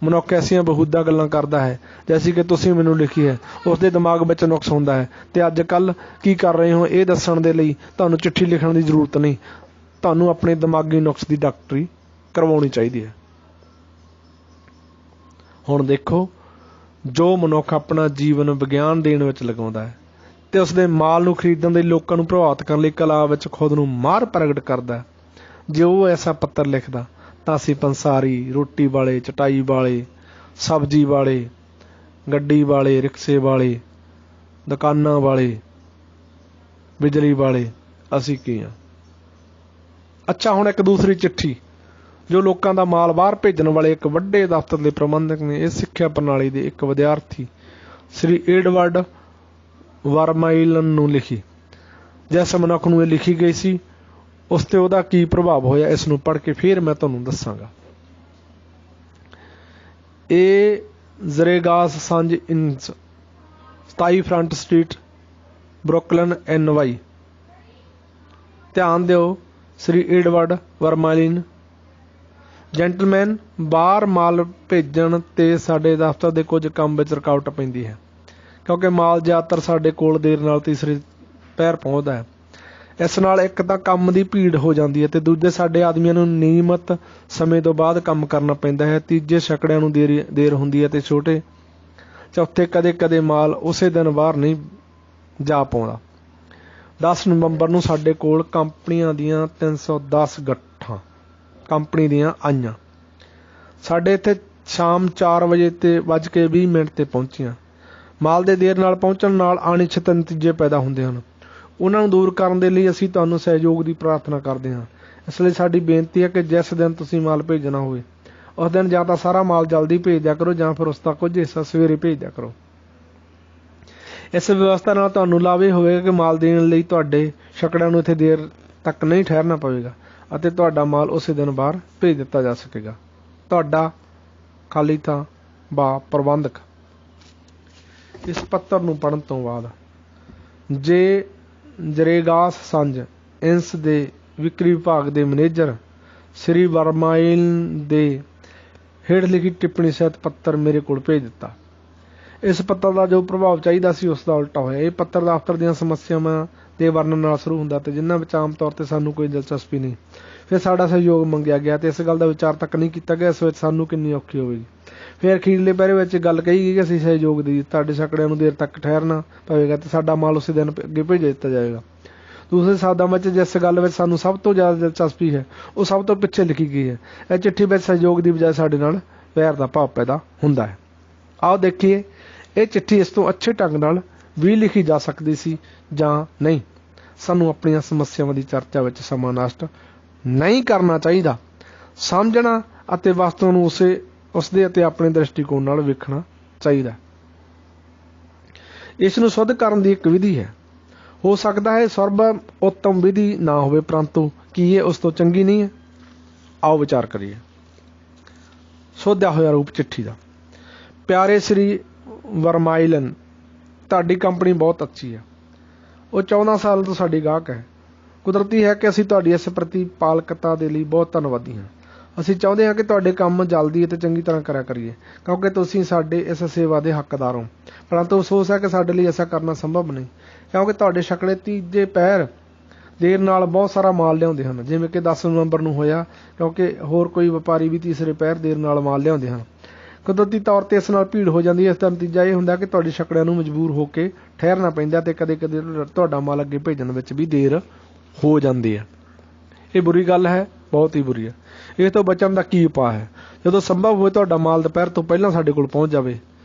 ਮਨੁੱਖ ਐਸੀਆਂ ਬੇਹੂਦਾ ਗੱਲਾਂ ਕਰਦਾ ਹੈ ਜੈਸੀ ਕਿ ਤੁਸੀਂ ਮੈਨੂੰ ਲਿਖੀ ਹੈ, ਉਸ ਦੇ ਦਿਮਾਗ ਵਿੱਚ ਨੁਕਸ ਹੁੰਦਾ ਹੈ, ਅਤੇ ਅੱਜ ਕੱਲ੍ਹ ਕੀ ਕਰ ਰਹੇ ਹੋ ਇਹ ਦੱਸਣ ਦੇ ਲਈ ਤੁਹਾਨੂੰ ਚਿੱਠੀ ਲਿਖਣ ਦੀ ਜ਼ਰੂਰਤ ਨਹੀਂ। ਤੁਹਾਨੂੰ ਆਪਣੇ ਦਿਮਾਗੀ ਨੁਕਸ ਦੀ ਡਾਕਟਰੀ ਕਰਵਾਉਣੀ ਚਾਹੀਦੀ ਹੈ। ਹੁਣ ਦੇਖੋ, ਜੋ ਮਨੁੱਖ ਆਪਣਾ ਜੀਵਨ ਵਿਗਿਆਨ ਦੇਣ ਵਿੱਚ ਲਗਾਉਂਦਾ ਹੈ ਅਤੇ ਉਸ ਦੇ ਮਾਲ ਨੂੰ ਖਰੀਦਣ ਲਈ ਲੋਕਾਂ ਨੂੰ ਪ੍ਰਭਾਵਿਤ ਕਰਨ ਲਈ ਕਲਾ ਵਿੱਚ ਖੁਦ ਨੂੰ ਮਾਹਰ ਪ੍ਰਗਟ ਕਰਦਾ, ਜੇ ਉਹ ਐਸਾ ਪੱਤਰ ਲਿਖਦਾ ਤਾਂ ਅਸੀਂ ਪੰਸਾਰੀ, ਰੋਟੀ ਵਾਲੇ, ਚਟਾਈ ਵਾਲੇ, ਸਬਜ਼ੀ ਵਾਲੇ, ਗੱਡੀ ਵਾਲੇ, ਰਿਕਸ਼ੇ ਵਾਲੇ, ਦੁਕਾਨਾਂ ਵਾਲੇ, ਬਿਜਲੀ ਵਾਲੇ, ਅਸੀਂ ਕੀ ਹਾਂ? ਅੱਛਾ, ਹੁਣ ਇੱਕ ਦੂਸਰੀ ਚਿੱਠੀ ਜੋ ਲੋਕਾਂ ਦਾ ਮਾਲ ਬਾਹਰ ਭੇਜਣ ਵਾਲੇ ਇੱਕ ਵੱਡੇ ਦਫ਼ਤਰ ਦੇ ਪ੍ਰਬੰਧਕ ਨੇ ਇਸ ਸਿੱਖਿਆ ਪ੍ਰਣਾਲੀ ਦੇ ਇੱਕ ਵਿਦਿਆਰਥੀ ਸ੍ਰੀ ਐਡਵਰਡ ਵਰਮਾਈਲਨ ਨੂੰ ਲਿਖੀ। ਜਿਸ ਮਨੁੱਖ ਨੂੰ ਇਹ ਲਿਖੀ ਗਈ ਸੀ ਉਸ 'ਤੇ ਉਹਦਾ ਕੀ ਪ੍ਰਭਾਵ ਹੋਇਆ, ਇਸ ਨੂੰ ਪੜ੍ਹ ਕੇ ਫਿਰ ਮੈਂ ਤੁਹਾਨੂੰ ਦੱਸਾਂਗਾ। ਇਹ ਜ਼ਰੇਗਾਸ ਸੰਜ ਇਨਸ 27 ਫਰੰਟ ਸਟਰੀਟ, ਬਰੁਕਲਿਨ, NY। ਧਿਆਨ ਦਿਓ, ਸ੍ਰੀ ਐਡਵਰਡ ਵਰਮਾਈਲਿਨ। ਜੈਂਟਲਮੈਨ, ਬਾਹਰ ਮਾਲ ਭੇਜਣ 'ਤੇ ਸਾਡੇ ਦਫ਼ਤਰ ਦੇ ਕੁਝ ਕੰਮ ਵਿੱਚ ਰੁਕਾਵਟ ਪੈਂਦੀ ਹੈ ਕਿਉਂਕਿ ਮਾਲ ਜ਼ਿਆਦਾਤਰ ਸਾਡੇ ਕੋਲ ਦੇਰ ਨਾਲ ਤੀਸਰੇ ਪਹਿਰ ਪਹੁੰਚਦਾ ਹੈ। ਇਸ ਨਾਲ ਇੱਕ ਤਾਂ ਕੰਮ ਦੀ ਭੀੜ ਹੋ ਜਾਂਦੀ ਹੈ, ਅਤੇ ਦੂਜੇ ਸਾਡੇ ਆਦਮੀਆਂ ਨੂੰ ਨਿਯਮਿਤ ਸਮੇਂ ਤੋਂ ਬਾਅਦ ਕੰਮ ਕਰਨਾ ਪੈਂਦਾ ਹੈ। ਤੀਜੇ ਛਕੜਿਆਂ ਨੂੰ ਦੇਰ ਹੁੰਦੀ ਹੈ, ਅਤੇ ਚੌਥੇ ਕਦੇ ਕਦੇ ਮਾਲ ਉਸੇ ਦਿਨ ਬਾਹਰ ਨਹੀਂ ਜਾ ਪਾਉਂਦਾ। 10 ਨਵੰਬਰ ਨੂੰ ਸਾਡੇ ਕੋਲ ਕੰਪਨੀਆਂ ਦੀਆਂ 310 ਗੱਠਾਂ ਕੰਪਨੀ ਦੀਆਂ ਆਈਆਂ। ਸਾਡੇ ਇੱਥੇ ਸ਼ਾਮ 4 ਵਜੇ ਤੇ ਪਹੁੰਚੀਆਂ। ਮਾਲ ਦੇ ਦੇਰ ਨਾਲ ਪਹੁੰਚਣ ਨਾਲ ਅਣਇੱਛਤ ਨਤੀਜੇ ਪੈਦਾ ਹੁੰਦੇ ਹਨ। ਉਹਨਾਂ ਨੂੰ ਦੂਰ ਕਰਨ ਦੇ ਲਈ ਅਸੀਂ ਤੁਹਾਨੂੰ ਸਹਿਯੋਗ ਦੀ ਪ੍ਰਾਰਥਨਾ ਕਰਦੇ ਹਾਂ। ਇਸ ਲਈ ਸਾਡੀ ਬੇਨਤੀ ਹੈ ਕਿ ਜਿਸ ਦਿਨ ਤੁਸੀਂ ਮਾਲ ਭੇਜਣਾ ਹੋਵੇ ਉਸ ਦਿਨ ਜਾਂ ਤਾਂ ਸਾਰਾ ਮਾਲ ਜਲਦੀ ਭੇਜ ਦਿਆ ਕਰੋ ਜਾਂ ਫਿਰ ਉਸ ਦਾ ਕੁਝ ਹਿੱਸਾ ਸਵੇਰੇ ਭੇਜ ਦਿਆ ਕਰੋ। ਇਸ ਵਿਵਸਥਾ ਨਾਲ ਤੁਹਾਨੂੰ ਲਾਭ ਇਹ ਹੋਵੇਗਾ ਕਿ ਮਾਲ ਦੇਣ ਲਈ ਤੁਹਾਡੇ ਛਕੜਿਆਂ ਨੂੰ ਇੱਥੇ ਦੇਰ ਤੱਕ ਨਹੀਂ ਠਹਿਰਨਾ ਪਵੇਗਾ ਅਤੇ ਤੁਹਾਡਾ ਮਾਲ ਉਸੇ ਦਿਨ ਬਾਹਰ ਭੇਜ ਦਿੱਤਾ ਜਾ ਸਕੇਗਾ। ਤੁਹਾਡਾ ਖਾਲੀ ਥਾਂ ਬਾ ਪ੍ਰਬੰਧਕ। ਇਸ ਪੱਤਰ ਨੂੰ ਪੜ੍ਹਨ ਤੋਂ ਬਾਅਦ ਜੇ ਜਰੇਗਾਸ ਸੰਜ ਇੰਸ ਦੇ ਵਿਕਰੀ ਵਿਭਾਗ ਦੇ ਮੈਨੇਜਰ ਸ੍ਰੀ ਵਰਮਾਇਲ ਦੇ ਹੇਠ ਲਿਖੀ ਟਿੱਪਣੀ ਸਹਿਤ ਪੱਤਰ ਮੇਰੇ ਕੋਲ ਭੇਜ ਦਿੱਤਾ। ਇਸ ਪੱਤਰ ਦਾ ਜੋ ਪ੍ਰਭਾਵ ਚਾਹੀਦਾ ਸੀ ਉਸ ਦਾ ਉਲਟਾ ਹੋਇਆ। ਇਹ ਪੱਤਰ ਦਫ਼ਤਰ ਦੀਆਂ ਸਮੱਸਿਆਵਾਂ ਦੇ ਵਰਣਨ ਨਾਲ ਸ਼ੁਰੂ ਹੁੰਦਾ ਤੇ ਜਿਨ੍ਹਾਂ ਵਿੱਚ ਆਮ ਤੌਰ ਤੇ ਸਾਨੂੰ ਕੋਈ ਦਿਲਚਸਪੀ ਨਹੀਂ। ਫਿਰ ਸਾਡਾ ਸਹਿਯੋਗ ਮੰਗਿਆ ਗਿਆ ਤੇ ਇਸ ਗੱਲ ਦਾ ਵਿਚਾਰ ਤੱਕ ਨਹੀਂ ਕੀਤਾ ਗਿਆ ਇਸ ਵਿੱਚ ਸਾਨੂੰ ਕਿੰਨੀ ਔਖੀ ਹੋਵੇਗੀ। ਫਿਰ ਅਖੀਰਲੇ ਪਹਿਰੇ ਵਿੱਚ ਗੱਲ ਕਹੀ ਗਈ ਕਿ ਅਸੀਂ ਸਹਿਯੋਗ ਦੀ ਤੁਹਾਡੇ ਛਕੜਿਆਂ ਨੂੰ ਦੇਰ ਤੱਕ ਠਹਿਰਨਾ ਪਵੇਗਾ ਤੇ ਸਾਡਾ ਮਾਲ ਉਸੇ ਦਿਨ ਅੱਗੇ ਭੇਜ ਦਿੱਤਾ ਜਾਏਗਾ। ਦੂਸਰੇ ਸ਼ਬਦਾਂ ਵਿੱਚ ਜਿਸ ਗੱਲ ਵਿੱਚ ਸਾਨੂੰ ਸਭ ਤੋਂ ਜ਼ਿਆਦਾ ਦਿਲਚਸਪੀ ਹੈ ਉਹ ਸਭ ਤੋਂ ਪਿੱਛੇ ਲਿਖੀ ਗਈ ਹੈ। ਇਹ ਚਿੱਠੀ ਵਿੱਚ ਸਹਿਯੋਗ ਦੀ ਬਜਾਏ ਸਾਡੇ ਨਾਲ ਵੈਰ ਦਾ ਭਾਵ ਪੈਦਾ ਹੁੰਦਾ ਹੈ। ਆਓ ਦੇਖੀਏ ਇਹ ਚਿੱਠੀ ਇਸ ਤੋਂ ਅੱਛੇ ਢੰਗ ਨਾਲ ਵੀ ਲਿਖੀ ਜਾ ਸਕਦੀ ਸੀ ਜਾਂ ਨਹੀਂ। ਸਾਨੂੰ ਆਪਣੀਆਂ ਸਮੱਸਿਆਵਾਂ ਦੀ ਚਰਚਾ ਵਿੱਚ ਸਮਾਂ ਨਸ਼ਟ ਨਹੀਂ ਕਰਨਾ ਚਾਹੀਦਾ। ਸਮਝਣਾ ਅਤੇ ਵਸਤੂ ਨੂੰ ਉਸਦੇ ਅਤੇ ਆਪਣੇ ਦ੍ਰਿਸ਼ਟੀਕੋਣ ਨਾਲ ਵੇਖਣਾ ਚਾਹੀਦਾ। ਇਸ ਨੂੰ ਸ਼ੁੱਧ ਕਰਨ ਦੀ ਇੱਕ ਵਿਧੀ ਹੈ। ਹੋ ਸਕਦਾ ਹੈ ਸਰਬ ਉੱਤਮ ਵਿਧੀ ਨਾ ਹੋਵੇ ਪਰੰਤੂ ਕੀ ਇਹ ਉਸ ਤੋਂ ਚੰਗੀ ਨਹੀਂ ਹੈ? ਆਓ ਵਿਚਾਰ ਕਰੀਏ। ਸੋਧਿਆ ਹੋਇਆ ਰੂਪ ਚਿੱਠੀ ਦਾ। ਪਿਆਰੇ ਸ੍ਰੀ ਵਰਮਾਇਲਨ, ਤੁਹਾਡੀ ਕੰਪਨੀ ਬਹੁਤ ਅੱਛੀ ਹੈ। ਉਹ 14 ਸਾਲ ਤੋਂ ਸਾਡੀ ਗਾਹਕ ਹੈ। ਕੁਦਰਤੀ ਹੈ ਕਿ ਅਸੀਂ ਤੁਹਾਡੀ ਇਸ ਪ੍ਰਤੀਪਾਲਕਤਾ ਦੇ ਲਈ ਬਹੁਤ ਧੰਨਵਾਦੀ ਹਾਂ। ਅਸੀਂ ਚਾਹੁੰਦੇ ਹਾਂ ਕਿ ਤੁਹਾਡੇ ਕੰਮ ਜਲਦੀ ਅਤੇ ਚੰਗੀ ਤਰ੍ਹਾਂ ਕਰਿਆ ਕਰੀਏ ਕਿਉਂਕਿ ਤੁਸੀਂ ਸਾਡੇ ਇਸ ਸੇਵਾ ਦੇ ਹੱਕਦਾਰ ਹੋ। ਪਰੰਤੂ ਅਫਸੋਸ ਹੈ ਕਿ ਸਾਡੇ ਲਈ ਐਸਾ ਕਰਨਾ ਸੰਭਵ ਨਹੀਂ ਕਿਉਂਕਿ ਤੁਹਾਡੇ ਛਕੜੇ ਤੀਜੇ ਪਹਿਰ ਦੇਰ ਨਾਲ ਬਹੁਤ ਸਾਰਾ ਮਾਲ ਲਿਆਉਂਦੇ ਹਨ, ਜਿਵੇਂ ਕਿ 10 ਨਵੰਬਰ ਨੂੰ ਹੋਇਆ ਕਿਉਂਕਿ ਹੋਰ ਕੋਈ ਵਪਾਰੀ ਵੀ ਤੀਸਰੇ ਪਹਿਰ ਦੇਰ ਨਾਲ ਮਾਲ ਲਿਆਉਂਦੇ ਹਨ। ਕੁਦਰਤੀ ਤੌਰ 'ਤੇ ਇਸ ਨਾਲ ਭੀੜ ਹੋ ਜਾਂਦੀ ਹੈ। ਇਸ ਦਾ ਨਤੀਜਾ ਇਹ ਹੁੰਦਾ ਕਿ ਤੁਹਾਡੇ ਛਕੜਿਆਂ ਨੂੰ ਮਜਬੂਰ ਹੋ ਕੇ ਠਹਿਰਨਾ ਪੈਂਦਾ ਅਤੇ ਕਦੇ ਕਦੇ ਤੁਹਾਡਾ ਮਾਲ ਅੱਗੇ ਭੇਜਣ ਵਿੱਚ ਵੀ ਦੇਰ ਹੋ ਜਾਂਦੀ ਹੈ। ਇਹ ਬੁਰੀ ਗੱਲ ਹੈ, ਬਹੁਤ ਹੀ ਬੁਰੀ ਹੈ। ਇਸ ਤੋਂ ਬਚਣ ਦਾ ਕੀ ਉਪਾਅ ਹੈ? ਜਦੋਂ ਸੰਭਵ ਹੋਵੇ ਤੁਹਾਡਾ ਮਾਲ ਦੁਪਹਿਰ ਤੋਂ ਪਹਿਲਾਂ ਸਾਡੇ ਕੋਲ ਪਹੁੰਚ ਜਾਵੇ।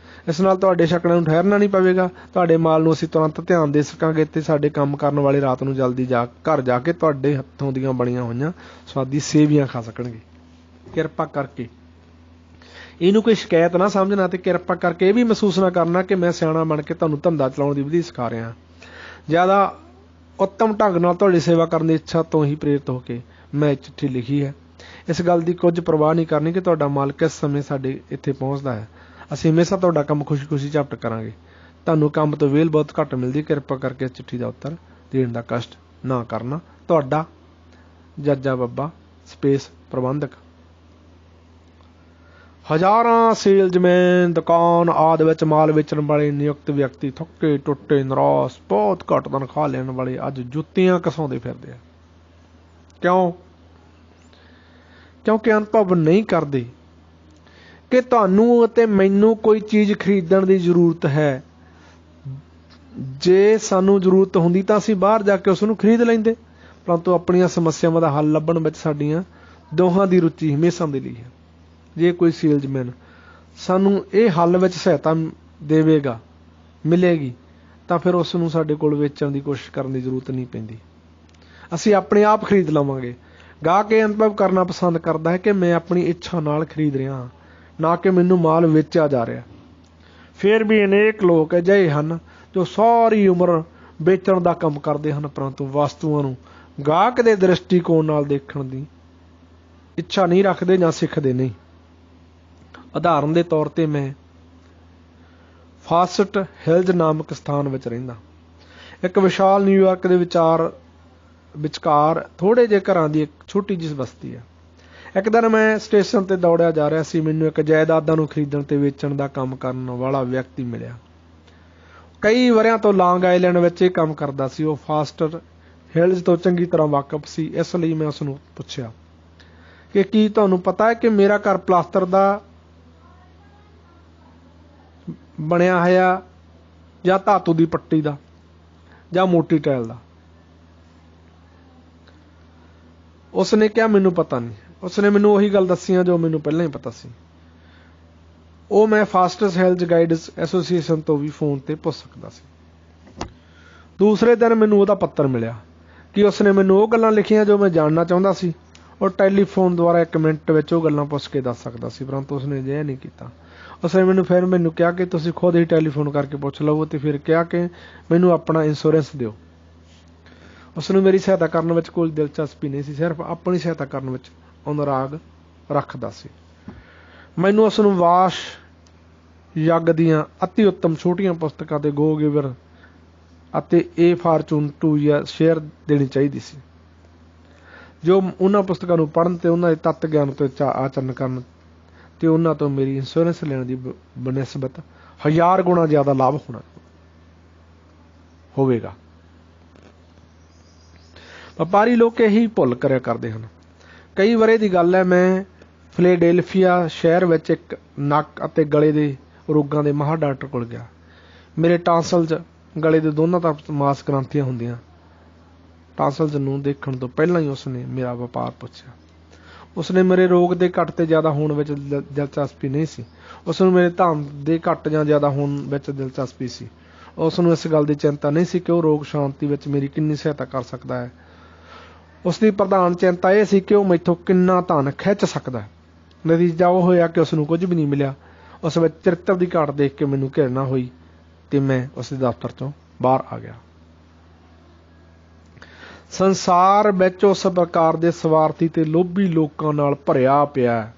ਇਸ ਨਾਲ ਤੁਹਾਡੇ ਛਕੜਿਆਂ ਨੂੰ ਠਹਿਰਨਾ ਨਹੀਂ ਪਵੇਗਾ। ਤੁਹਾਡੇ ਮਾਲ ਨੂੰ ਅਸੀਂ ਤੁਰੰਤ ਧਿਆਨ ਦੇ ਸਕਾਂਗੇ ਅਤੇ ਸਾਡੇ ਕੰਮ ਕਰਨ ਵਾਲੇ ਰਾਤ ਨੂੰ ਜਲਦੀ ਘਰ ਜਾ ਕੇ ਤੁਹਾਡੇ ਹੱਥੋਂ ਦੀਆਂ ਬਣੀਆਂ ਹੋਈਆਂ ਸਵਾਦੀ ਸੇਵੀਆਂ ਖਾ ਸਕਣਗੇ। ਕਿਰਪਾ ਕਰਕੇ ਇਹਨੂੰ ਕੋਈ ਸ਼ਿਕਾਇਤ ਨਾ ਸਮਝਣਾ ਅਤੇ ਕਿਰਪਾ ਕਰਕੇ ਇਹ ਵੀ ਮਹਿਸੂਸ ਨਾ ਕਰਨਾ ਕਿ ਮੈਂ ਸਿਆਣਾ ਬਣ ਕੇ ਤੁਹਾਨੂੰ ਧੰਦਾ ਚਲਾਉਣ ਦੀ ਵਿਧੀ ਸਿਖਾ ਰਿਹਾ। ਜ਼ਿਆਦਾ ਉੱਤਮ ਢੰਗ ਨਾਲ ਤੁਹਾਡੀ ਸੇਵਾ ਕਰਨ ਦੀ ਇੱਛਾ ਤੋਂ ਹੀ ਪ੍ਰੇਰਿਤ ਹੋ ਕੇ ਮੈਂ ਚਿੱਠੀ ਲਿਖੀ ਹੈ। ਇਸ ਗੱਲ ਦੀ ਕੁਝ ਪਰਵਾਹ ਨਹੀਂ ਕਰਨੀ ਕਿ ਤੁਹਾਡਾ ਮਾਲ ਕਿਸ ਸਮੇਂ ਸਾਡੇ ਇੱਥੇ ਪਹੁੰਚਦਾ ਹੈ। ਅਸੀਂ ਹਮੇਸ਼ਾ ਤੁਹਾਡਾ ਕੰਮ ਖੁਸ਼ੀ ਝਪਟ ਕਰਾਂਗੇ। ਤੁਹਾਨੂੰ ਕੰਮ ਤੋਂ ਵੇਲ ਬਹੁਤ ਘੱਟ ਮਿਲਦੀ। ਕਿਰਪਾ ਕਰਕੇ ਇਸ ਚਿੱਠੀ ਦਾ ਉੱਤਰ ਦੇਣ ਦਾ ਕਸ਼ਟ ਨਾ ਕਰਨਾ। ਤੁਹਾਡਾ ਜੱਜਾ ਬੱਬਾ ਸਪੇਸ ਪ੍ਰਬੰਧਕ। ਹਜ਼ਾਰਾਂ ਸੇਲਜ਼ਮੈਨ, ਦੁਕਾਨ ਆਦਿ ਵਿੱਚ ਮਾਲ ਵੇਚਣ ਵਾਲੇ ਨਿਯੁਕਤ ਵਿਅਕਤੀ ਥੱਕੇ ਟੁੱਟੇ ਨਿਰਾਸ਼ ਬਹੁਤ ਘੱਟ ਤਨਖਾਹ ਲੈਣ ਵਾਲੇ ਅੱਜ ਜੁੱਤੀਆਂ ਘਸਾਉਂਦੇ ਫਿਰਦੇ ਆ। ਕਿਉਂ? ਕਿਉਂਕਿ ਅਨੁਭਵ ਨਹੀਂ ਕਰਦੇ ਕਿ ਤੁਹਾਨੂੰ ਅਤੇ ਮੈਨੂੰ ਕੋਈ ਚੀਜ਼ ਖਰੀਦਣ ਦੀ ਜ਼ਰੂਰਤ ਹੈ। ਜੇ ਸਾਨੂੰ ਜ਼ਰੂਰਤ ਹੁੰਦੀ ਤਾਂ ਅਸੀਂ ਬਾਹਰ ਜਾ ਕੇ ਉਸ ਨੂੰ ਖਰੀਦ ਲੈਂਦੇ, ਪਰੰਤੂ ਆਪਣੀਆਂ ਸਮੱਸਿਆਵਾਂ ਦਾ ਹੱਲ ਲੱਭਣ ਵਿੱਚ ਸਾਡੀਆਂ ਦੋਹਾਂ ਦੀ ਰੁਚੀ ਹਮੇਸ਼ਾ ਦੇ ਲਈ ਹੈ। ਜੇ ਕੋਈ ਸੇਲਜ਼ਮੈਨ ਸਾਨੂੰ ਇਹ ਹੱਲ ਵਿੱਚ ਸਹਾਇਤਾ ਮਿਲੇਗੀ ਤਾਂ ਫਿਰ ਉਸ ਨੂੰ ਸਾਡੇ ਕੋਲ ਵੇਚਣ ਦੀ ਕੋਸ਼ਿਸ਼ ਕਰਨ ਦੀ ਜ਼ਰੂਰਤ ਨਹੀਂ ਪੈਂਦੀ। ਅਸੀਂ ਆਪਣੇ ਆਪ ਖਰੀਦ ਲਵਾਂਗੇ। ਗਾਹਕ ਇਹ ਅਨੁਭਵ ਕਰਨਾ ਪਸੰਦ ਕਰਦਾ ਹੈ ਕਿ ਮੈਂ ਆਪਣੀ ਇੱਛਾ ਨਾਲ ਖਰੀਦ ਰਿਹਾ ਹਾਂ, ਨਾ ਕਿ ਮੈਨੂੰ ਮਾਲ ਵੇਚਿਆ ਜਾ ਰਿਹਾ। ਫਿਰ ਵੀ ਅਨੇਕ ਲੋਕ ਅਜਿਹੇ ਹਨ ਜੋ ਸਾਰੀ ਉਮਰ ਵੇਚਣ ਦਾ ਕੰਮ ਕਰਦੇ ਹਨ ਪਰੰਤੂ ਵਸਤੂਆਂ ਨੂੰ ਗਾਹਕ ਦੇ ਦ੍ਰਿਸ਼ਟੀਕੋਣ ਨਾਲ ਦੇਖਣ ਦੀ ਇੱਛਾ ਨਹੀਂ ਰੱਖਦੇ ਜਾਂ ਸਿੱਖਦੇ ਨਹੀਂ। ਉਦਾਹਰਨ ਦੇ ਤੌਰ 'ਤੇ ਮੈਂ ਫਾਸਟ ਹਿਲਜ਼ ਨਾਮਕ ਸਥਾਨ ਵਿੱਚ ਰਹਿੰਦਾ। ਇੱਕ ਵਿਸ਼ਾਲ ਨਿਊਯਾਰਕ ਦੇ ਵਿਚਕਾਰ ਥੋੜ੍ਹੇ ਜਿਹੇ ਘਰਾਂ ਦੀ ਇੱਕ ਛੋਟੀ ਜਿਹੀ ਬਸਤੀ ਹੈ। ਇੱਕ ਦਿਨ ਮੈਂ ਸਟੇਸ਼ਨ 'ਤੇ ਦੌੜਿਆ ਜਾ ਰਿਹਾ ਸੀ। ਮੈਨੂੰ ਇੱਕ ਜਾਇਦਾਦਾਂ ਨੂੰ ਖਰੀਦਣ ਤੇ ਵੇਚਣ ਦਾ ਕੰਮ ਕਰਨ ਵਾਲਾ ਵਿਅਕਤੀ ਮਿਲਿਆ। ਕਈ ਵਰ੍ਹਿਆਂ ਤੋਂ ਲੌਂਗ ਆਈਲੈਂਡ ਵਿੱਚ ਇਹ ਕੰਮ ਕਰਦਾ ਸੀ। ਉਹ ਫਾਸਟ ਹਿਲਜ਼ ਤੋਂ ਚੰਗੀ ਤਰ੍ਹਾਂ ਵਾਕਫ ਸੀ। ਇਸ ਲਈ ਮੈਂ ਉਸ ਨੂੰ ਪੁੱਛਿਆ ਕਿ ਕੀ ਤੁਹਾਨੂੰ ਪਤਾ ਹੈ ਕਿ ਮੇਰਾ ਘਰ ਪਲਾਸਟਰ ਦਾ ਬਣਿਆ ਹੋਇਆ ਜਾਂ ਧਾਤੂ ਦੀ ਪੱਟੀ ਦਾ ਜਾਂ ਮੋਟੀ ਟਾਇਲ ਦਾ? ਉਸਨੇ ਕਿਹਾ ਮੈਨੂੰ ਪਤਾ ਨਹੀਂ। ਉਸਨੇ ਮੈਨੂੰ ਉਹੀ ਗੱਲ ਦੱਸੀਆਂ ਜੋ ਮੈਨੂੰ ਪਹਿਲਾਂ ਹੀ ਪਤਾ ਸੀ। ਉਹ ਮੈਂ ਫਾਸਟਸ ਹਿਲਜ਼ ਗਾਈਡਸ ਐਸੋਸੀਏਸ਼ਨ ਤੋਂ ਵੀ ਫੋਨ ਤੇ ਪੁੱਛ ਸਕਦਾ ਸੀ। ਦੂਸਰੇ ਦਿਨ ਮੈਨੂੰ ਉਹਦਾ ਪੱਤਰ ਮਿਲਿਆ ਕਿ ਉਸਨੇ ਮੈਨੂੰ ਉਹ ਗੱਲਾਂ ਲਿਖੀਆਂ ਜੋ ਮੈਂ ਜਾਣਨਾ ਚਾਹੁੰਦਾ ਸੀ। ਉਹ ਟੈਲੀਫੋਨ ਦੁਆਰਾ 1 ਮਿੰਟ ਵਿੱਚ ਉਹ ਗੱਲਾਂ ਪੁੱਛ ਕੇ ਦੱਸ ਸਕਦਾ ਸੀ, ਪਰੰਤੂ ਉਸਨੇ ਅਜਿਹਾ ਨਹੀਂ ਕੀਤਾ। ਉਸਨੇ ਮੈਨੂੰ ਕਿਹਾ ਕਿ ਤੁਸੀਂ ਖੁਦ ਹੀ ਟੈਲੀਫੋਨ ਕਰਕੇ ਪੁੱਛ ਲਵੋ, ਅਤੇ ਫਿਰ ਕਿਹਾ ਕਿ ਮੈਨੂੰ ਆਪਣਾ ਇੰਸ਼ੋਰੈਂਸ ਦਿਓ। ਉਸਨੂੰ ਮੇਰੀ ਸਹਾਇਤਾ ਕਰਨ ਵਿੱਚ ਕੋਈ ਦਿਲਚਸਪੀ ਨਹੀਂ ਸੀ, ਸਿਰਫ ਆਪਣੀ ਸਹਾਇਤਾ ਕਰਨ ਵਿੱਚ ਅਨੁਰਾਗ ਰੱਖਦਾ ਸੀ। ਮੈਨੂੰ ਉਸ ਨੂੰ ਵਾਸ਼ ਯੱਗ ਦੀਆਂ ਅਤੀ ਉੱਤਮ ਛੋਟੀਆਂ ਪੁਸਤਕਾਂ ਤੇ ਗੋ ਗਿਵਰ ਅਤੇ ਏ ਫਾਰਚੂਨ ਟੂ ਜਾਂ ਸ਼ੇਅਰ ਦੇਣੀ ਚਾਹੀਦੀ ਸੀ, ਜੋ ਉਹਨਾਂ ਪੁਸਤਕਾਂ ਨੂੰ ਪੜ੍ਹਨ ਅਤੇ ਉਹਨਾਂ ਦੇ ਤੱਤ ਗਿਆਨ ਤੋਂ ਆਚਰਨ ਕਰਨ ਅਤੇ ਉਹਨਾਂ ਤੋਂ ਮੇਰੀ ਇੰਸ਼ੋਰੈਂਸ ਲੈਣ ਦੀ ਬਨਿਸਬਤ 1000 ਗੁਣਾ ਜ਼ਿਆਦਾ ਲਾਭ ਹੋਵੇਗਾ। ਵਪਾਰੀ ਲੋਕ ਇਹੀ ਭੁੱਲ ਕਰਿਆ ਕਰਦੇ ਹਨ। ਕਈ ਵਰ੍ਹੇ ਦੀ ਗੱਲ ਹੈ, ਮੈਂ ਫਿਲੇਡੇਲਫੀਆ ਸ਼ਹਿਰ ਵਿੱਚ ਇੱਕ ਨੱਕ ਅਤੇ ਗਲੇ ਦੇ ਰੋਗਾਂ ਦੇ ਮਾਹਰ ਡਾਕਟਰ ਕੋਲ ਗਿਆ। ਮੇਰੇ ਟਾਂਸਲਜ਼, ਗਲੇ ਦੇ ਦੋਨਾਂ ਤਰਫ ਮਾਸ ਗ੍ਰੰਥੀਆਂ ਹੁੰਦੀਆਂ। ਟਾਂਸਲਜ਼ ਨੂੰ ਦੇਖਣ ਤੋਂ ਪਹਿਲਾਂ ਹੀ ਉਸਨੇ ਮੇਰਾ ਵਪਾਰ ਪੁੱਛਿਆ। ਉਸਨੇ ਮੇਰੇ ਰੋਗ ਦੇ ਘੱਟ ਤੇ ਜ਼ਿਆਦਾ ਹੋਣ ਵਿੱਚ ਦਿਲਚਸਪੀ ਨਹੀਂ ਸੀ। ਉਸਨੂੰ ਮੇਰੇ ਧਨ ਦੇ ਘੱਟ ਜਾਂ ਜ਼ਿਆਦਾ ਹੋਣ ਵਿੱਚ ਦਿਲਚਸਪੀ ਸੀ। ਉਸਨੂੰ ਇਸ ਗੱਲ ਦੀ ਚਿੰਤਾ ਨਹੀਂ ਸੀ ਕਿ ਉਹ ਰੋਗ ਸ਼ਾਂਤੀ ਵਿੱਚ ਮੇਰੀ ਕਿੰਨੀ ਸਹਾਇਤਾ ਕਰ ਸਕਦਾ ਹੈ। ਉਸਦੀ ਪ੍ਰਧਾਨ ਚਿੰਤਾ ਇਹ ਸੀ ਕਿ ਉਹ ਮੈਥੋਂ ਕਿੰਨਾ ਧਨ ਖਿੱਚ ਸਕਦਾ ਹੈ। ਨਤੀਜਾ ਉਹ ਹੋਇਆ ਕਿ ਉਸਨੂੰ ਕੁਝ ਵੀ ਨਹੀਂ ਮਿਲਿਆ। ਉਸ ਵਿੱਚ ਚਰਿੱਤਰ ਦੀ ਘਾਟ ਦੇਖ ਕੇ ਮੈਨੂੰ ਘਿਰਨਾ ਹੋਈ ਅਤੇ ਮੈਂ ਉਸਦੇ ਦਫ਼ਤਰ ਤੋਂ ਬਾਹਰ ਆ ਗਿਆ। ਸੰਸਾਰ ਵਿੱਚ ਉਸ ਪ੍ਰਕਾਰ ਦੇ ਸਵਾਰਥੀ ਤੇ ਲੋਭੀ ਲੋਕਾਂ ਨਾਲ ਭਰਿਆ ਪਿਆ ਹੈ।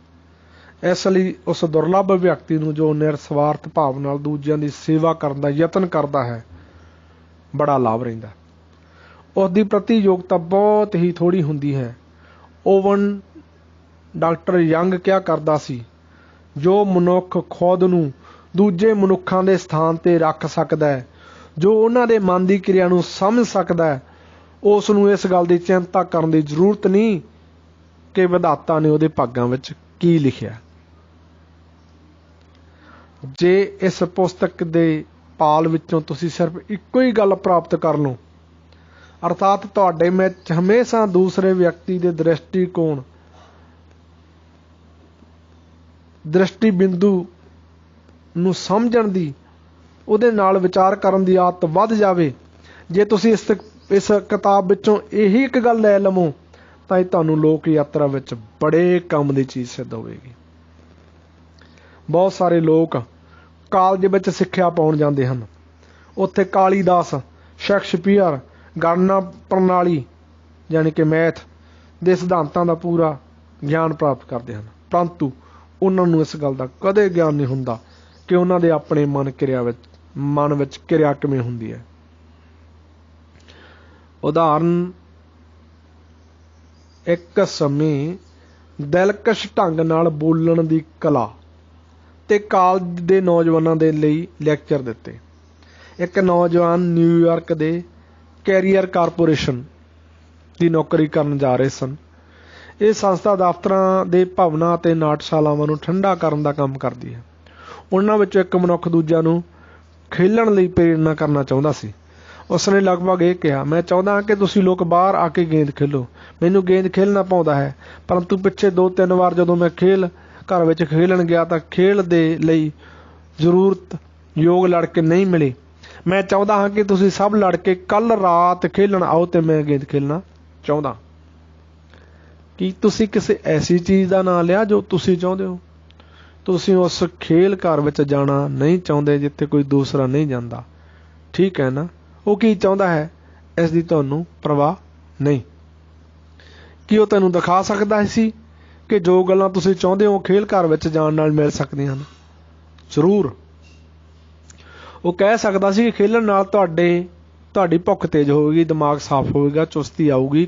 ਇਸ ਲਈ ਉਸ ਦੁਰਲੱਭ ਵਿਅਕਤੀ ਨੂੰ ਜੋ ਨਿਰਸਵਾਰਥ ਭਾਵ ਨਾਲ ਦੂਜਿਆਂ ਦੀ ਸੇਵਾ ਕਰਨ ਦਾ ਯਤਨ ਕਰਦਾ ਹੈ, ਬੜਾ ਲਾਭ ਰਹਿੰਦਾ। ਉਸ ਦੀ ਪ੍ਰਤੀਯੋਗਤਾ ਬਹੁਤ ਹੀ ਥੋੜ੍ਹੀ ਹੁੰਦੀ ਹੈ। ਓਵਨ ਡਾਕਟਰ ਯੰਗ ਕਿਹਾ ਕਰਦਾ ਸੀ, ਜੋ ਮਨੁੱਖ ਖੁਦ ਨੂੰ ਦੂਜੇ ਮਨੁੱਖਾਂ ਦੇ ਸਥਾਨ 'ਤੇ ਰੱਖ ਸਕਦਾ ਹੈ, ਜੋ ਉਹਨਾਂ ਦੇ ਮਨ ਦੀ ਕਿਰਿਆ ਨੂੰ ਸਮਝ ਸਕਦਾ ਹੈ, ਉਸ ਨੂੰ ਇਸ ਗੱਲ ਦੀ ਚਿੰਤਾ ਕਰਨ ਦੀ ਜ਼ਰੂਰਤ ਨਹੀਂ ਕਿ ਵਿਧਾਤਾ ਨੇ ਉਹਦੇ ਭਾਗਾਂ ਵਿੱਚ ਕੀ ਲਿਖਿਆ। ਜੇ ਇਸ ਪੁਸਤਕ ਦੇ ਪਾਲ ਵਿੱਚੋਂ ਤੁਸੀਂ ਸਿਰਫ ਇੱਕੋ ਹੀ ਗੱਲ ਪ੍ਰਾਪਤ ਕਰ ਲਓ, ਅਰਥਾਤ ਤੁਹਾਡੇ ਵਿੱਚ ਹਮੇਸ਼ਾ ਦੂਸਰੇ ਵਿਅਕਤੀ ਦੇ ਦ੍ਰਿਸ਼ਟੀ ਬਿੰਦੂ ਨੂੰ ਸਮਝਣ ਦੀ, ਉਹਦੇ ਨਾਲ ਵਿਚਾਰ ਕਰਨ ਦੀ ਆਦਤ ਵੱਧ ਜਾਵੇ। ਜੇ ਤੁਸੀਂ ਇਸ ਕਿਤਾਬ ਵਿੱਚੋਂ ਇਹੀ ਇੱਕ ਗੱਲ ਲੈ ਲਵੋ ਤਾਂ ਇਹ ਤੁਹਾਨੂੰ ਲੋਕ ਯਾਤਰਾ ਵਿੱਚ ਬੜੇ ਕੰਮ ਦੀ ਚੀਜ਼ ਸਿੱਧ ਹੋਵੇਗੀ। ਬਹੁਤ ਸਾਰੇ ਲੋਕ ਕਾਲਜ ਵਿੱਚ ਸਿੱਖਿਆ ਪਾਉਣ ਜਾਂਦੇ ਹਨ। ਉੱਥੇ ਕਾਲੀਦਾਸ, ਸ਼ੇਕਸਪੀਅਰ, ਗਣਨਾ ਪ੍ਰਣਾਲੀ ਯਾਨੀ ਕਿ ਮੈਥ ਦੇ ਸਿਧਾਂਤਾਂ ਦਾ ਪੂਰਾ ਗਿਆਨ ਪ੍ਰਾਪਤ ਕਰਦੇ ਹਨ, ਪਰੰਤੂ ਉਹਨਾਂ ਨੂੰ ਇਸ ਗੱਲ ਦਾ ਕਦੇ ਗਿਆਨ ਨਹੀਂ ਹੁੰਦਾ ਕਿ ਉਹਨਾਂ ਦੇ ਆਪਣੇ ਮਨ ਵਿੱਚ ਕਿਰਿਆ ਕਿਵੇਂ ਹੁੰਦੀ ਹੈ। ਉਦਾਹਰਨ, ਇੱਕ ਸਮੇਂ ਦਿਲਕਸ਼ ਢੰਗ ਨਾਲ ਬੋਲਣ ਦੀ ਕਲਾ ਤੇ ਕਾਲਜ ਦੇ ਨੌਜਵਾਨਾਂ ਦੇ ਲਈ ਲੈਕਚਰ ਦਿੱਤੇ। ਇੱਕ ਨੌਜਵਾਨ ਨਿਊਯਾਰਕ ਦੇ ਕੈਰੀਅਰ ਕਾਰਪੋਰੇਸ਼ਨ ਦੀ ਨੌਕਰੀ ਕਰਨ ਜਾ ਰਹੇ ਸਨ। ਇਹ ਸੰਸਥਾ ਦਫ਼ਤਰਾਂ ਦੇ ਭਵਨਾਂ ਅਤੇ ਨਾਟਸ਼ਾਲਾਵਾਂ ਨੂੰ ਠੰਡਾ ਕਰਨ ਦਾ ਕੰਮ ਕਰਦੀ ਹੈ। ਉਹਨਾਂ ਵਿੱਚੋਂ ਇੱਕ ਮਨੁੱਖ ਦੂਜਿਆਂ ਨੂੰ ਖੇਲਣ ਲਈ ਪ੍ਰੇਰਨਾ ਕਰਨਾ ਚਾਹੁੰਦਾ ਸੀ। ਉਸਨੇ ਲਗਭਗ ਇਹ ਕਿਹਾ, ਮੈਂ ਚਾਹੁੰਦਾ ਹਾਂ ਕਿ ਤੁਸੀਂ ਲੋਕ ਬਾਹਰ ਆ ਕੇ ਗੇਂਦ ਖੇਲੋ। ਮੈਨੂੰ ਗੇਂਦ ਖੇਲਣਾ ਪਾਉਂਦਾ ਹੈ, ਪਰੰਤੂ ਪਿੱਛੇ 2-3 ਵਾਰ ਜਦੋਂ ਮੈਂ ਘਰ ਵਿੱਚ ਖੇਲਣ ਗਿਆ ਤਾਂ ਖੇਲ ਦੇ ਲਈ ਜ਼ਰੂਰਤ ਯੋਗ ਲੜਕੇ ਨਹੀਂ ਮਿਲੇ। ਮੈਂ ਚਾਹੁੰਦਾ ਹਾਂ ਕਿ ਤੁਸੀਂ ਸਭ ਲੜਕੇ ਕੱਲ੍ਹ ਰਾਤ ਖੇਲਣ ਆਓ ਅਤੇ ਮੈਂ ਗੇਂਦ ਖੇਲਣਾ ਚਾਹੁੰਦਾ। ਕੀ ਤੁਸੀਂ ਕਿਸੇ ਐਸੀ ਚੀਜ਼ ਦਾ ਨਾਂ ਲਿਆ ਜੋ ਤੁਸੀਂ ਚਾਹੁੰਦੇ ਹੋ? ਤੁਸੀਂ ਉਸ ਖੇਲ ਘਰ ਵਿੱਚ ਜਾਣਾ ਨਹੀਂ ਚਾਹੁੰਦੇ ਜਿੱਥੇ ਕੋਈ ਦੂਸਰਾ ਨਹੀਂ ਜਾਂਦਾ, ਠੀਕ ਹੈ ਨਾ? ਉਹ ਕੀ ਚਾਹੁੰਦਾ ਹੈ, ਇਸ ਦੀ ਤੁਹਾਨੂੰ ਪਰਵਾਹ ਨਹੀਂ। ਕੀ ਉਹ ਤੈਨੂੰ ਦਿਖਾ ਸਕਦਾ ਸੀ ਕਿ ਜੋ ਗੱਲਾਂ ਤੁਸੀਂ ਚਾਹੁੰਦੇ ਹੋ ਖੇਲ ਘਰ ਵਿੱਚ ਜਾਣ ਨਾਲ ਮਿਲ ਸਕਦੀਆਂ ਹਨ? ਜ਼ਰੂਰ। ਉਹ ਕਹਿ ਸਕਦਾ ਸੀ ਕਿ ਖੇਲਣ ਨਾਲ ਤੁਹਾਡੀ ਭੁੱਖ ਤੇਜ਼ ਹੋਵੇਗੀ, ਦਿਮਾਗ ਸਾਫ਼ ਹੋਵੇਗਾ, ਚੁਸਤੀ ਆਊਗੀ,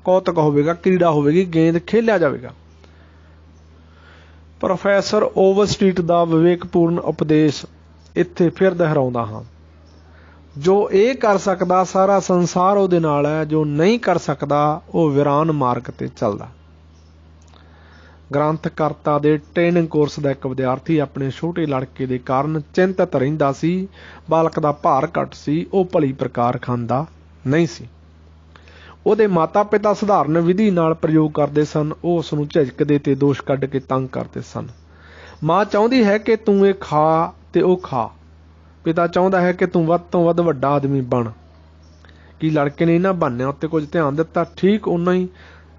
ਕੌਤਕ ਹੋਵੇਗਾ, ਕ੍ਰੀੜਾ ਹੋਵੇਗੀ, ਗੇਂਦ ਖੇਲਿਆ ਜਾਵੇਗਾ। ਪ੍ਰੋਫੈਸਰ ਓਵਰਸਟਰੀਟ ਦਾ ਵਿਵੇਕਪੂਰਨ ਉਪਦੇਸ਼ ਇੱਥੇ ਫਿਰ ਦੁਹਰਾਉਂਦਾ ਹਾਂ। ਜੋ ਇਹ ਕਰ ਸਕਦਾ ਸਾਰਾ ਸੰਸਾਰ ਉਹਦੇ ਨਾਲ ਹੈ, ਜੋ ਨਹੀਂ ਕਰ ਸਕਦਾ ਉਹ ਵੀਰਾਨ ਮਾਰਗ 'ਤੇ ਚੱਲਦਾ। ਗ੍ਰੰਥਕਰਤਾ ਦੇ ਟ੍ਰੇਨਿੰਗ ਕੋਰਸ ਦਾ ਇੱਕ ਵਿਦਿਆਰਥੀ ਆਪਣੇ ਛੋਟੇ ਲੜਕੇ ਦੇ ਕਾਰਨ ਚਿੰਤਤ ਰਹਿੰਦਾ ਸੀ। ਬਾਲਕ ਦਾ ਭਾਰ ਘੱਟ ਸੀ, ਉਹ ਭਲੀ ਪ੍ਰਕਾਰ ਖਾਂਦਾ ਨਹੀਂ ਸੀ। ਉਹਦੇ ਮਾਤਾ ਪਿਤਾ ਸਧਾਰਨ ਵਿਧੀ ਨਾਲ ਪ੍ਰਯੋਗ ਕਰਦੇ ਸਨ। ਉਹ ਉਸ ਨੂੰ ਝਿਜਕਦੇ ਤੇ ਦੋਸ਼ ਕੱਢ ਕੇ ਤੰਗ ਕਰਦੇ ਸਨ। ਮਾਂ ਚਾਹੁੰਦੀ ਹੈ ਕਿ ਤੂੰ ਇਹ ਖਾ ਤੇ ਉਹ ਖਾ। ਪਿਤਾ ਚਾਹੁੰਦਾ ਹੈ ਕਿ ਤੂੰ ਵੱਧ ਤੋਂ ਵੱਧ ਵੱਡਾ ਆਦਮੀ ਬਣ। ਕੀ ਲੜਕੇ ਨੇ ਇਹਨਾਂ ਬਹਾਨਿਆਂ ਉੱਤੇ ਕੁਝ ਧਿਆਨ ਦਿੱਤਾ? ਠੀਕ ਓਨਾ ਹੀ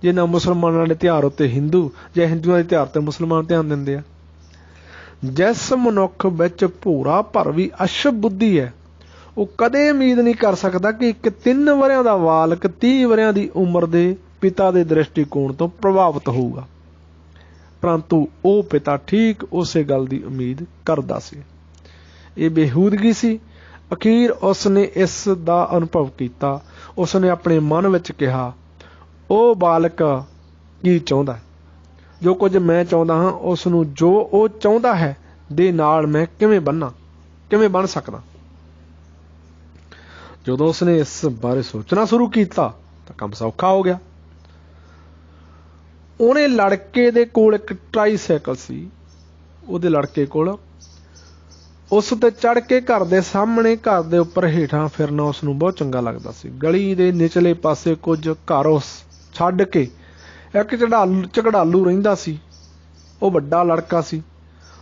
जिन्ना मुसलमानों के त्यौहार उत्ते हिंदू ਜਾਂ ਹਿੰਦੂਆਂ ਦੇ ਤਿਉਹਾਰ ਤੇ ਮੁਸਲਮਾਨ ਧਿਆਨ ਦਿੰਦੇ ਆ। जिस मनुख विच भोरा भर भी अशुभ बुद्धि है वो कदे उम्मीद नहीं कर सकता कि एक 3 वरियां दा बालक 30 वरियां दी उम्र दे पिता दे दृष्टिकोण तो प्रभावित होऊगा, परंतु वो पिता ठीक उसे गल दी उम्मीद करदा सी। ये बेहूदगी सी। अखीर उसने इस दा अनुभव किया। उसने अपने मन विच कहा, ओ बालक की चाहुंदा है, जो कुछ मैं चाहुंदा हां उसनूं जो वो चाहुंदा है दे नाल मैं किवें बन सकदा। जदों उसने इस बारे सोचना शुरू किया तो काम सौखा हो गया। ਉਹਨੇ लड़के दे कोल एक ट्राईसाइकिल सी। ਉਹਦੇ लड़के कोल उस ते चढ़ के घर दे सामने घर दे उपर हेठां फिरना उसनूं बहुत चंगा लगदा सी। गली दे निचले पासे कुछ घर उस छड्ड के एक ਝਗੜਾਲੂ ਰਹਿੰਦਾ ਸੀ। ਉਹ ਵੱਡਾ ਲੜਕਾ ਸੀ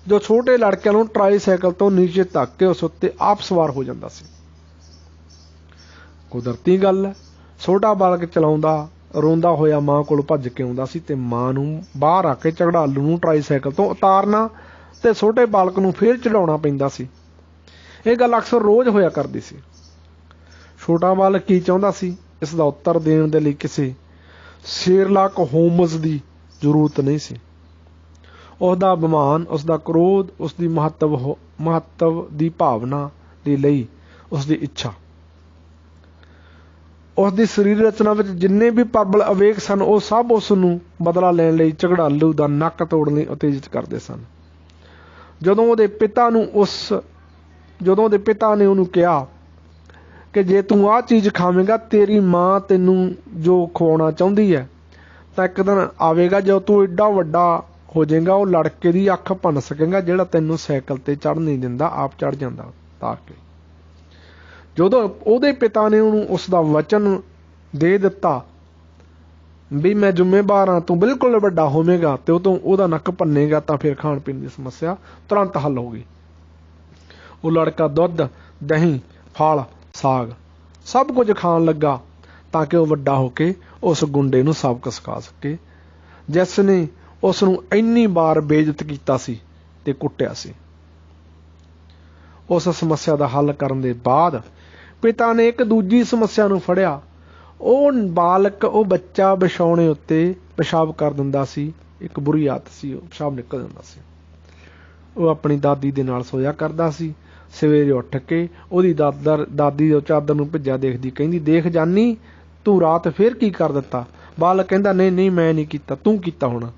ਜੋ ਛੋਟੇ ਲੜਕਿਆਂ ਨੂੰ ਟਰਾਈਸਾਈਕਲ ਤੋਂ ਨੀਚੇ ਧੱਕ ਕੇ ਉਸ ਉੱਤੇ ਆਪ ਸਵਾਰ ਹੋ ਜਾਂਦਾ ਸੀ। ਕੁਦਰਤੀ ਗੱਲ ਹੈ, ਛੋਟਾ ਬਾਲਕ ਚਲਾਉਂਦਾ ਰੋਂਦਾ ਹੋਇਆ ਮਾਂ ਕੋਲ ਭੱਜ ਕੇ ਆਉਂਦਾ ਸੀ ਤੇ ਮਾਂ ਨੂੰ ਬਾਹਰ ਆ ਕੇ ਝਗੜਾਲੂ ਨੂੰ ਟਰਾਈਸਾਈਕਲ ਤੋਂ ਉਤਾਰਨਾ ਤੇ ਛੋਟੇ ਬਾਲਕ ਨੂੰ ਫੇਰ ਚੜਾਉਣਾ ਪੈਂਦਾ ਸੀ। ਇਹ ਗੱਲ ਅਕਸਰ ਰੋਜ਼ ਹੋਇਆ ਕਰਦੀ ਸੀ। ਛੋਟਾ ਬਾਲਕ ਕੀ ਚਾਹੁੰਦਾ ਸੀ, ਇਸ ਦਾ ਉੱਤਰ ਦੇਣ ਦੇ ਲਈ ਕਿਸੇ ਸ਼ੇਰਲਾਕ ਹੋਮਜ਼ ਦੀ ਜ਼ਰੂਰਤ ਨਹੀਂ ਸੀ। उसका अभिमान, उसका क्रोध, उसकी महत्व की भावना के लिए उसकी इच्छा, उसकी शरीर रचना में जिन्ने भी प्रबल अवेग सन वो सब उसनूं बदला लैण लई ਝਗੜਾਲੂ का नक तोड़न लई उत्तेजित करते सन। जदों उहदे पिता ने उहनूं कहा कि जे तू आ चीज़ खावेगा तेरी माँ तैनूं जो खवाउणा चाहुंदी है तां एक दिन आवेगा जो तू एडा वड्डा हो जाएगा वो लड़के की अख भन सकेगा जिहड़ा तैनूं साइकिल ते चढ़ नहीं दिंदा, आप चढ़ जांदा तार के। जदों उहदे पिता ने उहनूं उसका वचन दे दिता भी मैं जिम्मेवार हाँ, तू बिल्कुल वड्डा होवेगा ते उतों उहदा नक भन्नेगा तां फिर खाण पीण की समस्या तुरंत हल हो गई। वो लड़का दुध, दही, फल, साग सब कुछ खाण लगा ताकि वह वड्डा होके उस गुंडे नूं सबक सिखा सके जिसने उसनूं इन्नी बार बेइज्जत कीता सी ते कुट्टिया सी। उस समस्या का हल करन दे बाद पिता ने एक दूजी समस्या नूं फड़िया। ਉਹ बालक ਉਹ बच्चा ਵਿਛਾਉਣੇ उत्ते पेशाब कर दिंदा सी। एक बुरी आदत सी, पेशाब निकल जांदा सी। ਉਹ अपनी दादी दे नाल सोया करदा सी। सवेरे उठ के ਉਹਦੀ दादी ਉਹ चादर नूं ਭਿੱਜਿਆ देखदी कहंदी देख जानी तू रात फिर की कर दिता। बालक कहंदा नहीं नहीं मैं नहीं कीता, तू कीता होना।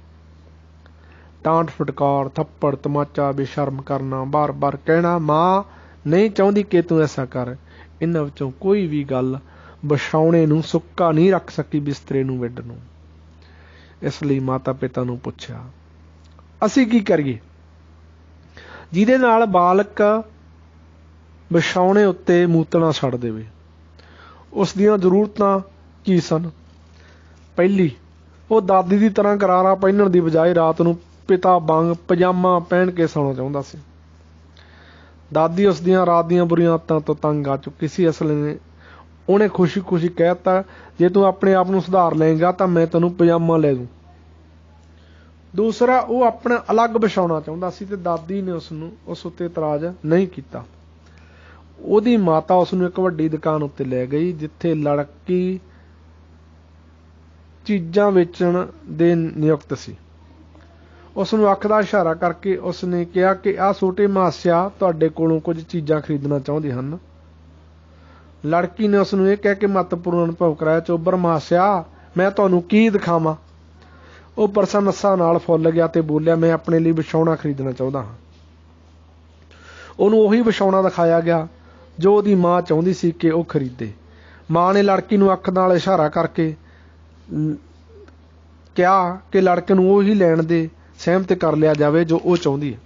डांट फटकार, थप्पड़, तमाचा, बेशर्म करना, बार बार कहना माँ नहीं चाहती कि तू ऐसा कर। इन्हां विचों कोई भी गल विछाउणे नूं सुक्का नहीं रख सकी बिस्तरे नूं विड नूं। इसलिए माता पिता नूं पुछया असीं की करिए जिहदे नाल बालक विछाउणे उत्ते मूतना छड्ड देवे। उस दियां जरूरतां की सन? पहली, वो दादी की तरह करारा पहनण की बजाय रात नूं पिता वांग पजामा पहन के सौना चाहुंदा सी। दादी उस दियां रात दियां बुरियां आदतां तो तंग आ चुकी सी। इसलिए उन्हें खुशी खुशी कहता जे तू अपने आप नूं सुधार लेगा तो मैं तैनूं पजामा ले दूँ। दूसरा, वो अपना अलग विछाउणा चाहुंदा सी ते दादी ने उस उत्ते इतराज नहीं किया। ਉਹਦੀ माता उसनूं एक वड्डी दुकान उत्ते ले गई जिथे लड़की चीज़ां वेचण दे नियुक्त सी। उसनूं अख दा इशारा करके उसने कहा कि आ छोटे मासिया तुहाडे कोलों कुछ चीज़ां खरीदना चाहुंदे हन। लड़की ने उसनूं यह कह के महत्वपूर्ण अनुभव कराया चोबर मासिया मैं तुहानूं की दिखावां। वो प्रसन्नता नाल फुੱਲ गया ते बोलिया मैं अपने लिए विछाउणा खरीदना चाहुंदा हां। ਉਹਨੂੰ ਉਹੀ ਵਿਛਾਉਣਾ दिखाया गया जो ਉਹਦੀ माँ चाहुंदी सी कि ਉਹ खरीदे। माँ ने लड़की ਨੂੰ ਅੱਖ ਨਾਲ इशारा करके कहा कि लड़के ਨੂੰ ਉਹੀ ਲੈਣ ਦੇ सहमत कर लिया जाए जो वो चाहुंदी है।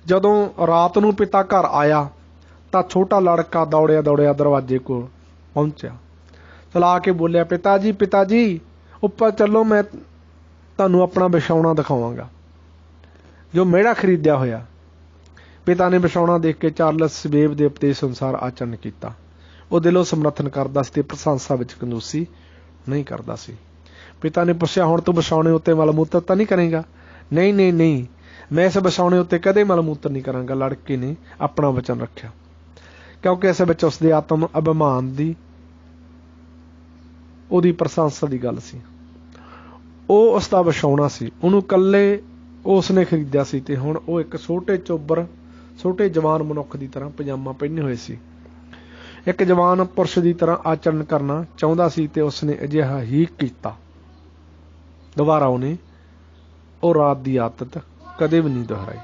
जदों रात नूं पिता घर आया तो छोटा लड़का दौड़िया दौड़िया दरवाजे को पहुंचा। चला के बोलिया पिता जी उपर चलो मैं तुहानूं अपना विछाउणा दिखावांगा जो मेरा खरीदिया होया। पिता ने विछाउणा देख के चार्लस वेब के उपदेश अनुसार आचरण किया। वो दिलों समर्थन करदा सी ते प्रशंसा विच कंजूसी नहीं करता सी। पिता ने पुछया हुण तू विछाउने उत्ते मल मूत्र तां नहीं करेगा? नहीं नहीं नहीं, मैं इस विछाउने उत्ते कदे मल मूत्र नहीं करांगा। लड़के ने अपना वचन रखिया, क्योंकि इस विच उसदे आत्म अभिमान दी ਉਹਦੀ ਪ੍ਰਸ਼ੰਸਾ ਦੀ ਗੱਲ ਸੀ। ਉਹ ਉਸ ਦਾ ਵਿਛਾਉਣਾ ਸੀ, ਉਹਨੂੰ ਇਕੱਲੇ ਉਸਨੇ ਖਰੀਦਿਆ ਸੀ ਤੇ ਹੁਣ ਉਹ ਇੱਕ ਛੋਟੇ ਜਵਾਨ ਮਨੁੱਖ ਦੀ ਤਰ੍ਹਾਂ ਪਜਾਮਾ ਪਹਿਨੇ ਹੋਏ ਸੀ। ਇੱਕ ਜਵਾਨ ਪੁਰਸ਼ ਦੀ ਤਰ੍ਹਾਂ ਆਚਰਣ ਕਰਨਾ ਚਾਹੁੰਦਾ ਸੀ ਤੇ ਉਸਨੇ ਅਜਿਹਾ ਹੀ ਕੀਤਾ। ਦੁਬਾਰਾ ਉਹਨੇ ਉਹ ਰਾਤ ਦੀ ਆਦਤ ਕਦੇ ਵੀ ਨਹੀਂ ਦੁਹਰਾਈ।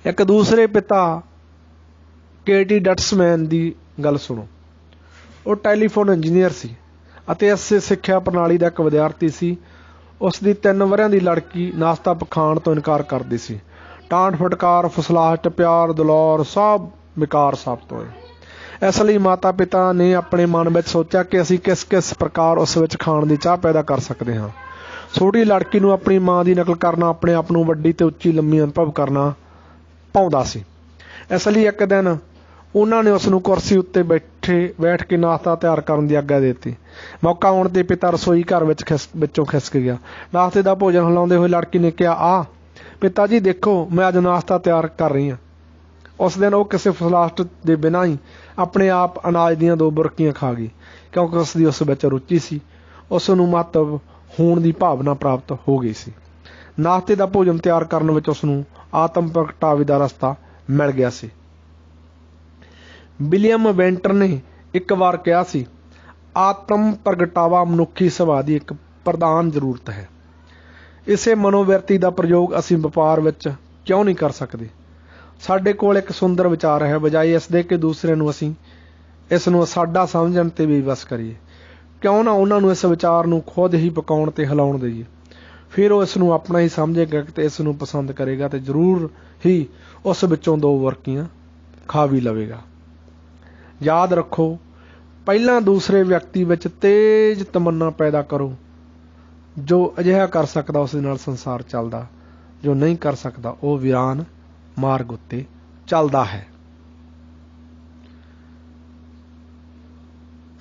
ਇੱਕ ਦੂਸਰੇ ਪਿਤਾ ਕੇਟੀ ਡਟਸਮੈਨ ਦੀ ਗੱਲ ਸੁਣੋ। ਉਹ ਟੈਲੀਫੋਨ ਇੰਜੀਨੀਅਰ ਸੀ ਅਤੇ ਇਸੇ ਸਿੱਖਿਆ ਪ੍ਰਣਾਲੀ ਦਾ ਇੱਕ ਵਿਦਿਆਰਥੀ ਸੀ। ਉਸ ਦੀ 3 ਵਰ੍ਹਿਆਂ ਦੀ ਲੜਕੀ ਨਾਸ਼ਤਾ ਪਖਾਣ ਤੋਂ ਇਨਕਾਰ ਕਰਦੀ ਸੀ। ਟਾਂਟ ਫਟਕਾਰ, ਫੁਸਲਾਹਟ, ਪਿਆਰ ਦੁਲਾਰ ਸਭ ਬੇਕਾਰ ਸਾਬਤ ਹੋਏ। ਇਸ ਲਈ ਮਾਤਾ ਪਿਤਾ ਨੇ ਆਪਣੇ ਮਨ ਵਿੱਚ ਸੋਚਿਆ ਕਿ ਅਸੀਂ ਕਿਸ ਕਿਸ ਪ੍ਰਕਾਰ ਉਸ ਵਿੱਚ ਖਾਣ ਦੀ ਚਾਹ ਪੈਦਾ ਕਰ ਸਕਦੇ ਹਾਂ। ਛੋਟੀ ਲੜਕੀ ਨੂੰ ਆਪਣੀ ਮਾਂ ਦੀ ਨਕਲ ਕਰਨਾ ਆਪਣੇ ਆਪ ਨੂੰ ਵੱਡੀ ਤੇ ਉੱਚੀ ਲੰਮੀ ਅਨੁਭਵ ਕਰਨਾ ਪਾਉਂਦਾ ਸੀ। ਇਸ ਲਈ ਇੱਕ ਦਿਨ ਉਹਨਾਂ ਨੇ ਉਸ ਨੂੰ ਕੁਰਸੀ ਉੱਤੇ ਬੈਠ ਕੇ ਨਾਸ਼ਤਾ ਤਿਆਰ ਕਰਨ ਦੀ ਆਗਿਆ ਦੇ ਦਿੱਤੀ। ਮੌਕਾ ਆਉਣ 'ਤੇ ਪਿਤਾ ਰਸੋਈ ਘਰ ਵਿੱਚੋਂ ਖਿਸਕ ਗਿਆ। ਨਾਸ਼ਤੇ ਦਾ ਭੋਜਨ ਹਿਲਾਉਂਦੇ ਹੋਏ ਲੜਕੀ ਨੇ ਕਿਹਾ, ਆ ਪਿਤਾ ਜੀ ਦੇਖੋ, ਮੈਂ ਅੱਜ ਨਾਸ਼ਤਾ ਤਿਆਰ ਕਰ ਰਹੀ ਹਾਂ। ਉਸ ਦਿਨ ਉਹ ਕਿਸੇ ਫੁਸਲਾਹਟ ਦੇ ਬਿਨਾਂ ਹੀ ਆਪਣੇ ਆਪ ਅਨਾਜ ਦੀਆਂ 2 ਬੁਰਕੀਆਂ ਖਾ ਗਈ, ਕਿਉਂਕਿ ਉਸ ਦੀ ਉਸ ਵਿੱਚ ਰੁਚੀ ਸੀ। ਉਸ ਨੂੰ ਮਹੱਤਵ ਹੋਣ ਦੀ ਭਾਵਨਾ ਪ੍ਰਾਪਤ ਹੋ ਗਈ ਸੀ। ਨਾਸ਼ਤੇ ਦਾ ਭੋਜਨ ਤਿਆਰ ਕਰਨ ਵਿੱਚ ਉਸ ਨੂੰ ਆਤਮ ਪ੍ਰਗਟਾਵੇ ਦਾ ਰਸਤਾ ਮਿਲ ਗਿਆ ਸੀ। ਵਿਲੀਅਮ ਬੈਂਟਰ ਨੇ ਇੱਕ ਵਾਰ ਕਿਹਾ ਸੀ, ਆਤਮ ਪ੍ਰਗਟਾਵਾ ਮਨੁੱਖੀ ਸੁਭਾਅ ਦੀ ਇੱਕ ਪ੍ਰਧਾਨ ਜ਼ਰੂਰਤ ਹੈ। ਇਸੇ ਮਨੋਵਿਰਤੀ ਦਾ ਪ੍ਰਯੋਗ ਅਸੀਂ ਵਪਾਰ ਵਿੱਚ ਕਿਉਂ ਨਹੀਂ ਕਰ ਸਕਦੇ? ਸਾਡੇ ਕੋਲ ਇੱਕ ਸੁੰਦਰ ਵਿਚਾਰ ਹੈ, ਬਜਾਏ ਇਸ ਦੇ ਕਿ ਦੂਸਰੇ ਨੂੰ ਅਸੀਂ ਇਸ ਨੂੰ ਸਾਡਾ ਸਮਝਣ ਤੇ ਵਿਵਸ ਕਰੀਏ। ਕਿਉਂ ਨਾ ਉਹਨਾਂ ਨੂੰ ਇਸ ਵਿਚਾਰ ਨੂੰ ਖੁਦ ਹੀ ਪਕਾਉਣ ਤੇ ਹਿਲਾਉਣ ਦੇਈਏ। ਫਿਰ ਉਹ ਇਸ ਨੂੰ ਆਪਣਾ ਹੀ ਸਮਝੇਗਾ ਤੇ ਇਸ ਨੂੰ ਪਸੰਦ ਕਰੇਗਾ ਤੇ ਜ਼ਰੂਰ ਹੀ ਉਸ ਵਿੱਚੋਂ 2 ਬੁਰਕੀਆਂ ਖਾ ਵੀ ਲਵੇਗਾ। ਯਾਦ ਰੱਖੋ, ਪਹਿਲਾਂ ਦੂਸਰੇ ਵਿਅਕਤੀ ਵਿੱਚ ਤੇਜ਼ ਤਮੰਨਾ ਪੈਦਾ ਕਰੋ। ਜੋ ਅਜਿਹਾ ਕਰ ਸਕਦਾ ਉਸ ਦੇ ਨਾਲ ਸੰਸਾਰ ਚੱਲਦਾ, ਜੋ ਨਹੀਂ ਕਰ ਸਕਦਾ ਉਹ ਵੀਰਾਨ ਮਾਰਗ ਉੱਤੇ ਚੱਲਦਾ ਹੈ।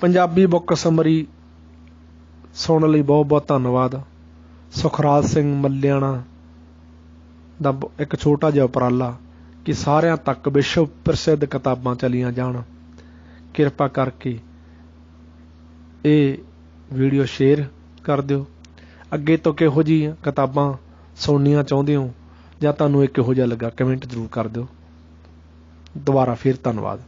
ਪੰਜਾਬੀ ਬੁੱਕ ਸਮਰੀ ਸੁਣਨ ਲਈ ਬਹੁਤ ਬਹੁਤ ਧੰਨਵਾਦ। ਸੁਖਰਾਜ ਸਿੰਘ ਮੱਲਿਆਣਾ ਦਾ ਇੱਕ ਛੋਟਾ ਜਿਹਾ ਉਪਰਾਲਾ ਕਿ ਸਾਰਿਆਂ ਤੱਕ ਵਿਸ਼ਵ ਪ੍ਰਸਿੱਧ ਕਿਤਾਬਾਂ ਚਲੀਆਂ ਜਾਣ। ਕਿਰਪਾ ਕਰਕੇ ਇਹ ਵੀਡੀਓ ਸ਼ੇਅਰ ਕਰ ਦਿਓ। ਅੱਗੇ ਤੋਂ ਕਿਹੋ ਜਿਹੀਆਂ ਕਿਤਾਬਾਂ ਸੁਣਨੀਆਂ ਚਾਹੁੰਦੇ ਹੋ ਜਾਂ ਤੁਹਾਨੂੰ ਇਹ ਕਿਹੋ ਜਿਹਾ ਲੱਗਾ, ਕਮੈਂਟ ਜ਼ਰੂਰ ਕਰ ਦਿਓ। ਦੁਬਾਰਾ ਫਿਰ ਧੰਨਵਾਦ।